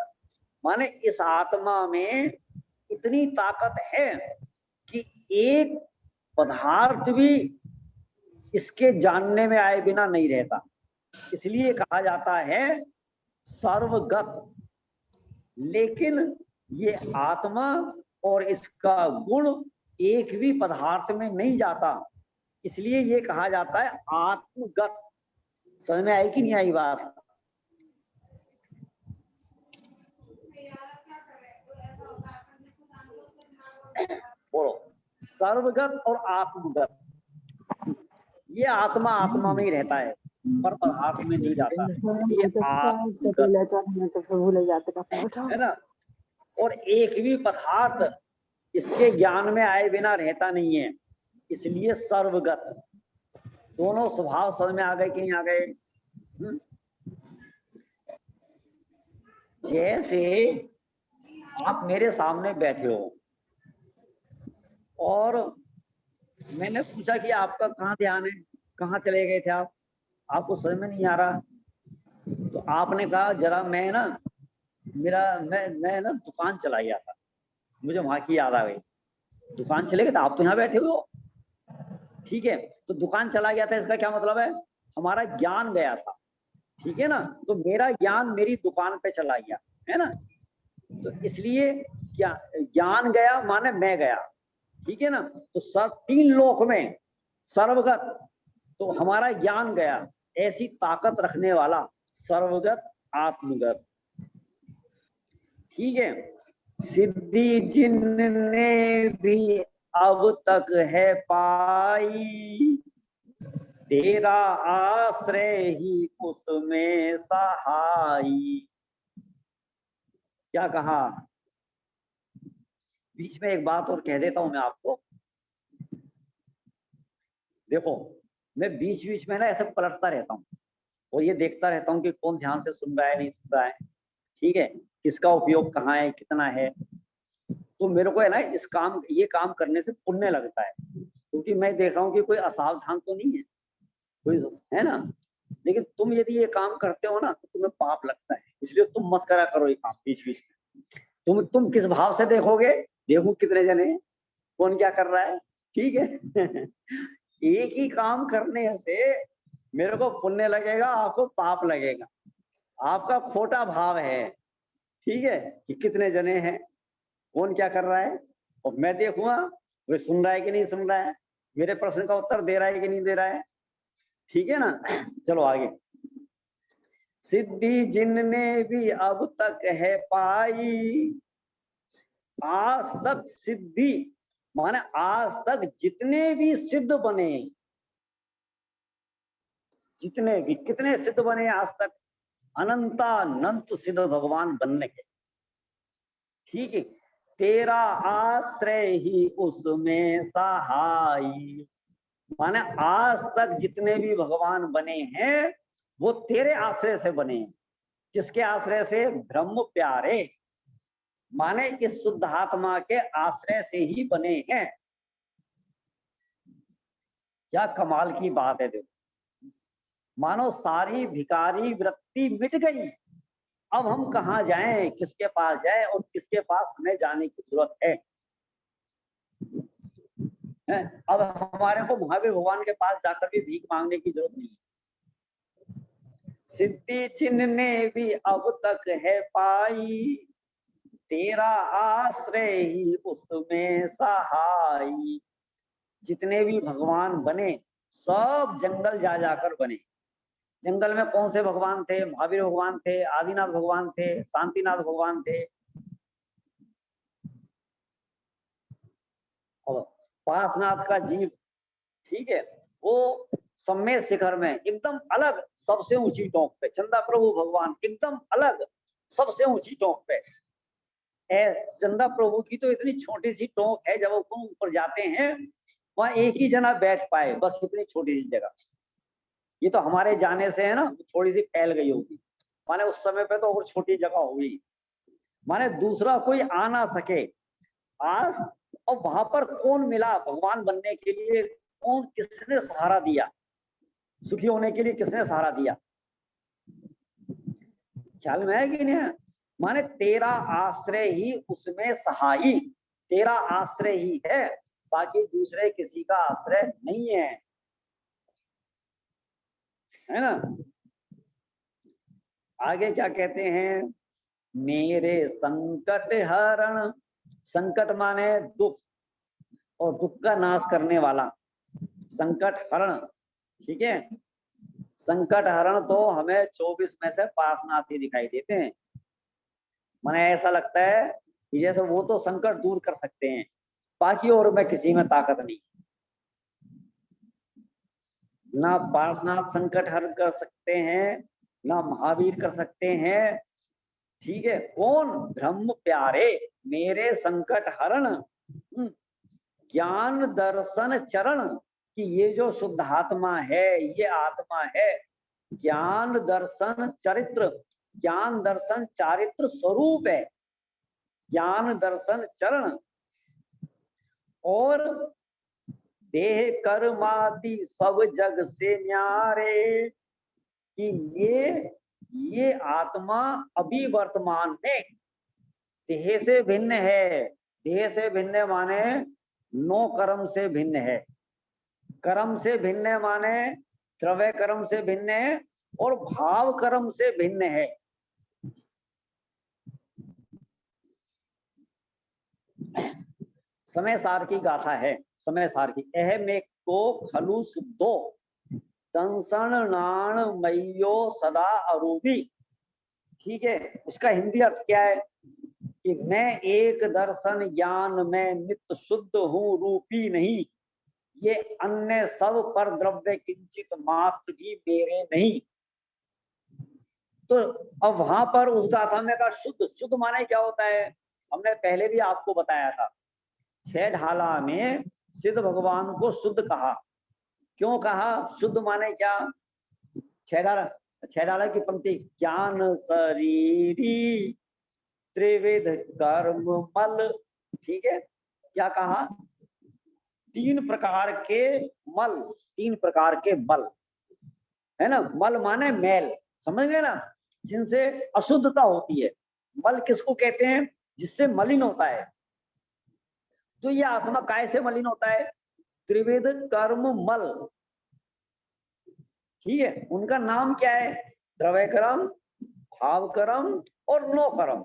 माने इस आत्मा में इतनी ताकत है कि एक पदार्थ भी इसके जानने में आए बिना नहीं रहता, इसलिए कहा जाता है सर्वगत। लेकिन ये आत्मा और इसका गुण एक भी पदार्थ में नहीं जाता, इसलिए ये कहा जाता है आत्मगत। समझ में आई कि नहीं आई बात? बोलो, सर्वगत और आत्मगत, ये आत्मा आत्मा में ही रहता है, पर पदार्थ में नहीं जाता, ये आत्मगत है ना। और एक भी पदार्थ इसके ज्ञान में आए बिना रहता नहीं है, इसलिए सर्वगत। दोनों स्वभाव समझ में आ गए कि नहीं आ गए? जैसे आप मेरे सामने बैठे हो और मैंने पूछा कि आपका कहाँ ध्यान है, कहाँ चले गए थे आप, आपको समझ में नहीं आ रहा, तो आपने कहा जरा मैं ना मैं ना दुकान चला गया था, मुझे वहां की याद आ गई। दुकान चले गए तो आप तो यहाँ बैठे हो, ठीक है, तो दुकान चला गया था इसका क्या मतलब है? हमारा ज्ञान गया था, ठीक है ना। तो मेरा ज्ञान मेरी दुकान पे चला गया, है ना, तो इसलिए क्या ज्ञान गया माने मैं गया, ठीक है ना। तो तीन लोक में सर्वगत, तो हमारा ज्ञान गया, ऐसी ताकत रखने वाला सर्वगत आत्मगत, ठीक है। सिद्धि जिनने भी अब तक है पाई, तेरा आश्रय ही उसमें सहाई। क्या कहा? बीच में एक बात और कह देता हूं मैं आपको, देखो मैं बीच बीच में ना ऐसे पलटता रहता हूँ और ये देखता रहता हूँ कि कौन ध्यान से सुन रहा है नहीं सुन रहा है, ठीक है, किसका उपयोग कहाँ है कितना है। तो मेरे को है ना ये काम करने से पुण्य लगता है, क्योंकि मैं देख रहा हूँ कि कोई असावधान तो नहीं है कोई, है ना। लेकिन तुम यदि ये काम करते हो ना तो तुम्हें पाप लगता है, इसलिए तुम मत करा करो ये काम बीच बीच में। तुम किस भाव से देखोगे, देखो कितने जने कौन क्या कर रहा है, ठीक है। एक ही काम करने से मेरे को पुण्य लगेगा, आपको पाप लगेगा, आपका खोटा भाव है, ठीक है, कि कितने जने हैं कौन क्या कर रहा है, और मैं देखूंगा वे सुन रहा है कि नहीं सुन रहा है, मेरे प्रश्न का उत्तर दे रहा है कि नहीं दे रहा है, ठीक है ना। चलो आगे। सिद्धि जिनने भी अब तक है पाई, आज तक सिद्धि माने आज तक जितने भी सिद्ध बने, जितने भी कितने सिद्ध बने आज तक, अनंतानंत सिद्ध भगवान बनने के, ठीक है। तेरा आश्रय ही उसमें सहाई, माने आज तक जितने भी भगवान बने हैं वो तेरे आश्रय से बने हैं। किसके आश्रय से? ब्रह्म प्यारे, माने इस शुद्धात्मा के आश्रय से ही बने हैं। क्या कमाल की बात है, देखो मानो सारी भिखारी वृत्ति मिट गई, अब हम कहाँ जाएं, किसके पास जाएं और किसके पास हमें जाने की जरूरत है? अब हमारे को महावीर भगवान के पास जाकर भी भीख मांगने की जरूरत नहीं है। सिद्धि जिनने भी अब तक है पाई, तेरा आश्रय ही उसमें सहाई। जितने भी भगवान बने सब जंगल जा जाकर बने। जंगल में कौन से भगवान थे? महावीर भगवान थे, आदिनाथ भगवान थे, शांतिनाथ भगवान थे, और पासनाथ का जीव, ठीक है, वो सम्मेद शिखर में एकदम अलग सबसे ऊंची टोंक पे, चंदा प्रभु भगवान एकदम अलग सबसे ऊंची टोंक पे। चंदा प्रभु की तो इतनी छोटी सी टोंक है, जब वो ऊपर जाते हैं वहां एक ही जना बैठ पाए, बस इतनी छोटी सी जगह। ये तो हमारे जाने से है ना थोड़ी सी फैल गई होगी, माने उस समय पे तो और छोटी जगह होगी, माने दूसरा कोई आ ना सके। आज और वहां पर कौन मिला भगवान बनने के लिए? कौन, किसने सहारा दिया? सुखी होने के लिए किसने सहारा दिया? ख्याल में है कि नहीं? माने तेरा आश्रय ही उसमें सहाई, तेरा आश्रय ही है, बाकी दूसरे किसी का आश्रय नहीं है ना। आगे क्या कहते हैं? मेरे संकट हरण, संकट माने दुख, और दुख का नाश करने वाला, संकट हरण, ठीक है। संकट हरण तो हमें 24 में से पार्श्वनाथ ही दिखाई देते हैं। मने ऐसा लगता है कि जैसे वो तो संकट दूर कर सकते हैं, बाकी और में किसी में ताकत नहीं। ना पार्श्वनाथ संकट हरण कर सकते हैं, ना महावीर कर सकते हैं। ठीक है, कौन? ब्रह्म प्यारे मेरे संकट हरण ज्ञान दर्शन चरण। कि ये जो शुद्ध आत्मा है, ये आत्मा है ज्ञान दर्शन चरित्र, ज्ञान दर्शन चारित्र स्वरूप है, ज्ञान दर्शन चरण। और देह कर्मादि सब जग से न्यारे। कि ये आत्मा अभी वर्तमान में देह से भिन्न है। देह से भिन्न माने 9 कर्म से भिन्न है। कर्म से भिन्न माने द्रव्य कर्म से भिन्न है और भाव कर्म से भिन्न है। समय सार की गाथा है। समय सार की अहम एक को खलुस दो दंसन नाण मयो सदा अरूपी। ठीक है, उसका हिंदी अर्थ क्या है? कि मैं एक दर्शन ज्ञान में नित्य शुद्ध हूँ, रूपी नहीं। ये अन्य सब पर द्रव्य किंचित मात्र भी मेरे नहीं। तो अब वहां पर उस गाथा में का शुद्ध, शुद्ध माने क्या होता है? हमने पहले भी आपको बताया था। 6 ढाला में सिद्ध भगवान को शुद्ध कहा। क्यों कहा शुद्ध माने क्या? 6 ढाला की पंक्ति, ज्ञान शरीरी त्रिविध कर्म मल। ठीक है, क्या कहा? 3 प्रकार के मल, 3 प्रकार के मल है ना। मल माने मैल, समझ गए ना, जिनसे अशुद्धता होती है। मल किसको कहते हैं? जिससे मलिन होता है। तो ये आत्मा काय से मलिन होता है? त्रिविध कर्म मल। ठीक है, उनका नाम क्या है? द्रव्य कर्म, भाव कर्म और नो कर्म।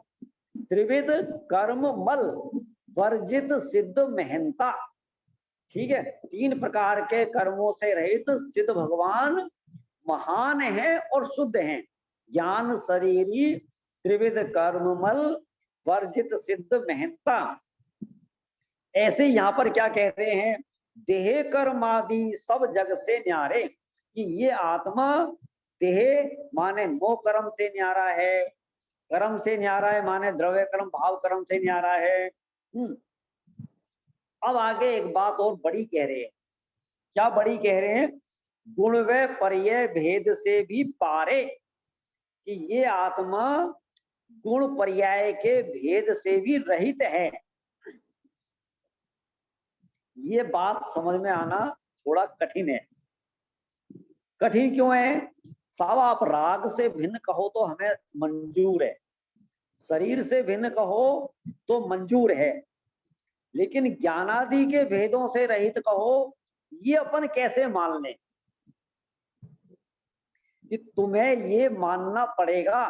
त्रिविध कर्म मल वर्जित सिद्ध महंता। ठीक है, 3 प्रकार के कर्मों से रहित सिद्ध भगवान महान है और शुद्ध हैं। ज्ञान शरीरी त्रिविध कर्ममल वर्जित सिद्ध महंता। ऐसे यहाँ पर क्या कह रहे हैं? देह कर्मादि सब जग से न्यारे। कि ये आत्मा देह माने 9 कर्म से न्यारा है, कर्म से न्यारा है माने द्रव्य कर्म भाव कर्म से न्यारा है। अब आगे एक बात और बड़ी कह रहे हैं। क्या बड़ी कह रहे हैं? गुण व पर्याय भेद से भी पारे। कि ये आत्मा गुण पर्याय के भेद से भी रहित है। ये बात समझ में आना थोड़ा कठिन है। कठिन क्यों है? साहब आप राग से भिन्न कहो तो हमें मंजूर है, शरीर से भिन्न कहो तो मंजूर है, लेकिन ज्ञानादि के भेदों से रहित कहो, ये अपन कैसे मान लें? कि तुम्हें ये मानना पड़ेगा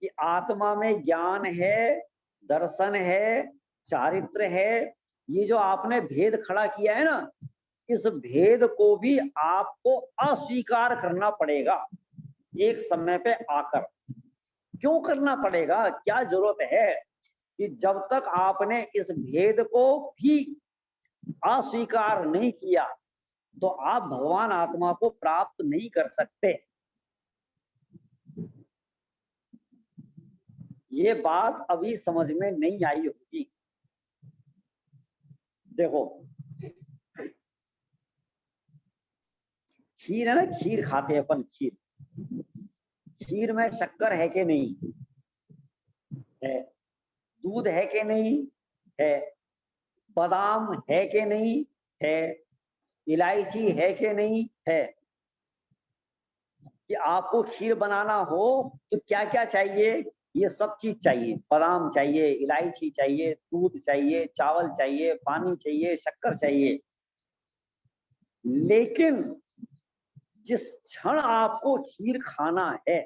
कि आत्मा में ज्ञान है, दर्शन है, चारित्र है। ये जो आपने भेद खड़ा किया है ना, इस भेद को भी आपको अस्वीकार करना पड़ेगा एक समय पे आकर। क्यों करना पड़ेगा? क्या जरूरत है? कि जब तक आपने इस भेद को भी अस्वीकार नहीं किया तो आप भगवान आत्मा को प्राप्त नहीं कर सकते। ये बात अभी समझ में नहीं आई होगी। देखो, खीर है ना, खीर खाते हैं अपन। खीर में शक्कर है कि नहीं है? दूध है कि नहीं है? बादाम है कि नहीं है? इलायची है कि नहीं है? कि आपको खीर बनाना हो तो क्या क्या चाहिए? ये सब चीज चाहिए। बादाम चाहिए, इलायची चाहिए, दूध चाहिए, चावल चाहिए, पानी चाहिए, शक्कर चाहिए। लेकिन जिस क्षण आपको खीर खाना है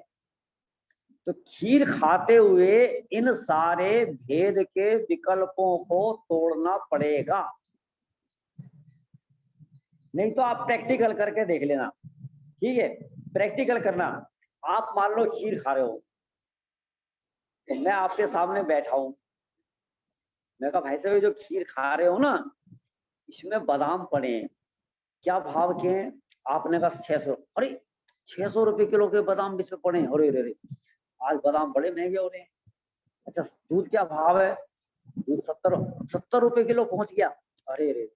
तो खीर खाते हुए इन सारे भेद के विकल्पों को तोड़ना पड़ेगा। नहीं तो आप प्रैक्टिकल करके देख लेना। ठीक है, प्रैक्टिकल करना। आप मान लो खीर खा रहे हो, तो मैं आपके सामने बैठा हूं, मैं कहा भाई साहब ये जो खीर खा रहे हो ना, इसमें बादाम पड़े हैं, क्या भाव के हैं? आपने कहा 600। अरे 600 रुपए किलो के बादाम इसमें पड़े हैं? अरे रे, आज बादाम बड़े महंगे हो रहे हैं। अच्छा दूध क्या भाव है? दूध 70 रुपए किलो पहुंच गया। अरे रे,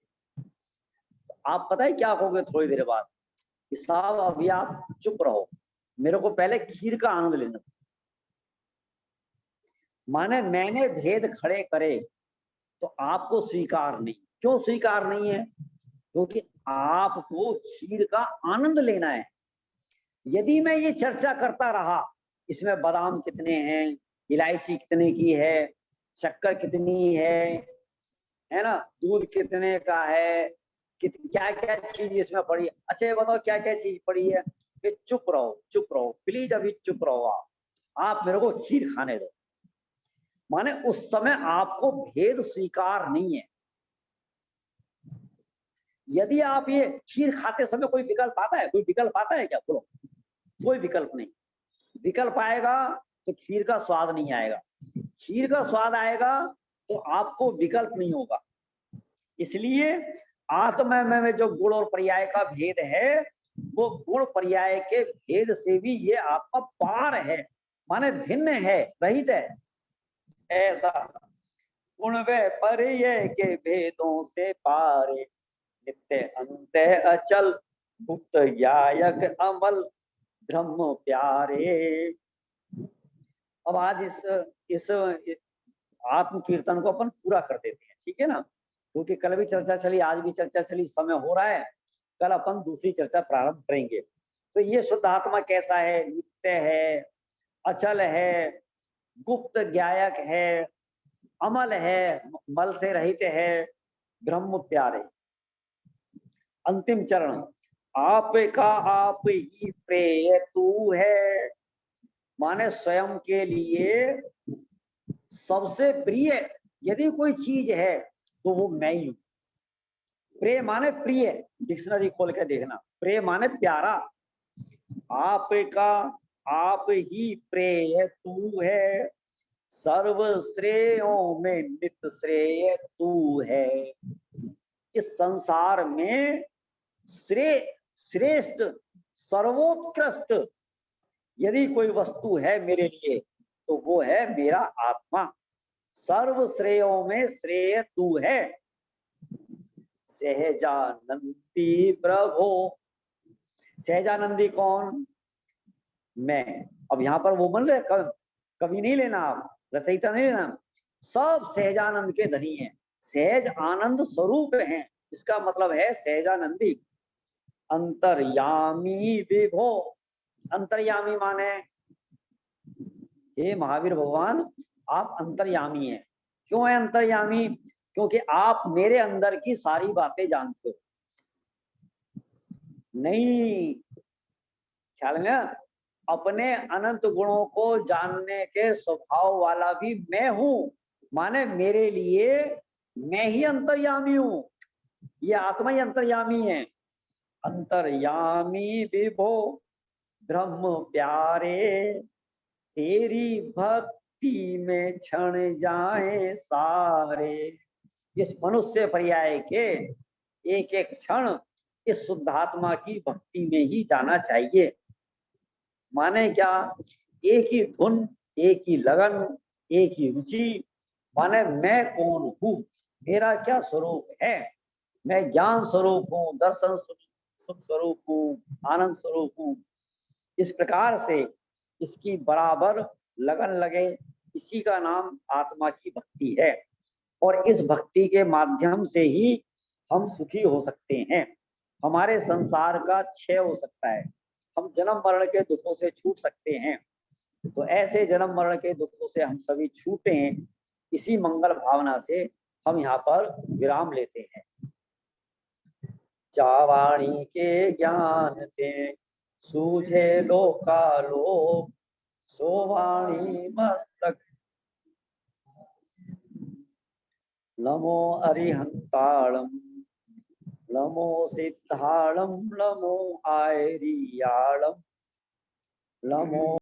आप पता है क्या कहोगे थोड़ी देर बाद कि साहब अभी आप चुप रहो, मेरे को पहले खीर का आनंद लेना। माने मैंने भेद खड़े करे तो आपको स्वीकार नहीं। क्यों स्वीकार नहीं है? क्योंकि आपको खीर का आनंद लेना है। यदि मैं ये चर्चा करता रहा इसमें बादाम कितने हैं, इलायची कितने की है, शक्कर कितनी है ना, दूध कितने का है, क्या क्या चीज इसमें पड़ी है, अच्छा ये बताओ क्या क्या चीज पड़ी है, ये चुप रहो प्लीज, अभी चुप रहो आप मेरे को खीर खाने दो। माने उस समय आपको भेद स्वीकार नहीं है। यदि आप ये खीर खाते समय कोई विकल्प आता है? कोई विकल्प आता है क्या? बोलो, कोई विकल्प नहीं। विकल्प आएगा तो खीर का स्वाद नहीं आएगा, खीर का स्वाद आएगा तो आपको विकल्प नहीं होगा। इसलिए आत्मा में जो गुण और पर्याय का भेद है, वो गुण पर्याय के भेद से भी ये आत्मा पार है, माने भिन्न है, रहित है। ऐसा गुण व पर्याय के भेदों से पारे, नित्य अंत अचल, गुप्त यायक अमल, ब्रह्म प्यारे। अब आज इस आत्म कीर्तन को अपन पूरा कर देते हैं, ठीक है ना? क्योंकि कल भी चर्चा चली, आज भी चर्चा चली, समय हो रहा है, कल अपन दूसरी चर्चा प्रारंभ करेंगे। तो ये शुद्ध आत्मा कैसा है? नित्य है, अचल है, गुप्त ज्ञायक है, अमल है, मल से रहित है, ब्रह्म प्यारे। अंतिम चरण, आपका आप ही प्रेय तू है, माने स्वयं के लिए सबसे प्रिय यदि कोई चीज है तो वो मैं ही हूं। प्रेय माने प्रिय, डिक्शनरी खोल के देखना, प्रेय माने प्यारा। आपका आप ही प्रेय तू है, सर्व श्रेयों में नित श्रेय तू है। इस संसार में श्रेष्ठ सर्वोत्कृष्ट यदि कोई वस्तु है मेरे लिए तो वो है मेरा आत्मा। सर्व श्रेयों में श्रेय तू है। सहजानंदी प्रभो, सहजानंदी कौन? मैं। अब यहाँ पर वो बन रहे, कभी नहीं लेना, आप रचयिता नहीं लेना, सब सहजानंद के धनी हैं, सहज आनंद स्वरूप हैं, इसका मतलब है सहजानंदी। अंतर्यामी विभो, अंतर्यामी माने हे महावीर भगवान आप अंतर्यामी हैं। क्यों है अंतर्यामी? क्योंकि आप मेरे अंदर की सारी बातें जानते हो। नहीं, ख्याल में, अपने अनंत गुणों को जानने के स्वभाव वाला भी मैं हूं, माने मेरे लिए मैं ही अंतर्यामी हूं, ये आत्मा ही अंतर्यामी है। अंतर्यामी विभो ब्रह्म प्यारे, तेरी भक्ति में क्षण जाए सारे। इस मनुष्य पर्याय के एक एक क्षण इस शुद्धात्मा की भक्ति में ही जाना चाहिए। माने क्या? एक ही धुन, एक ही लगन, एक ही रुचि। माने मैं कौन हूं, मेरा क्या स्वरूप है? मैं ज्ञान स्वरूप हूँ, दर्शन सुख स्वरूप हूँ, आनंद स्वरूप हूँ। इस प्रकार से इसकी बराबर लगन लगे, इसी का नाम आत्मा की भक्ति है। और इस भक्ति के माध्यम से ही हम सुखी हो सकते हैं, हमारे संसार का क्षय हो सकता है, हम जन्म मरण के दुखों से छूट सकते हैं। तो ऐसे जन्म मरण के दुखों से हम सभी छूटे हैं, इसी मंगल भावना से हम यहाँ पर विराम लेते हैं। चावाणी के ज्ञान से सूझे लोकालोक, सोवाणी मस्तक नमो अरिहंताणम, नमो सिद्धाणम, नमो आयरियाणम, लमो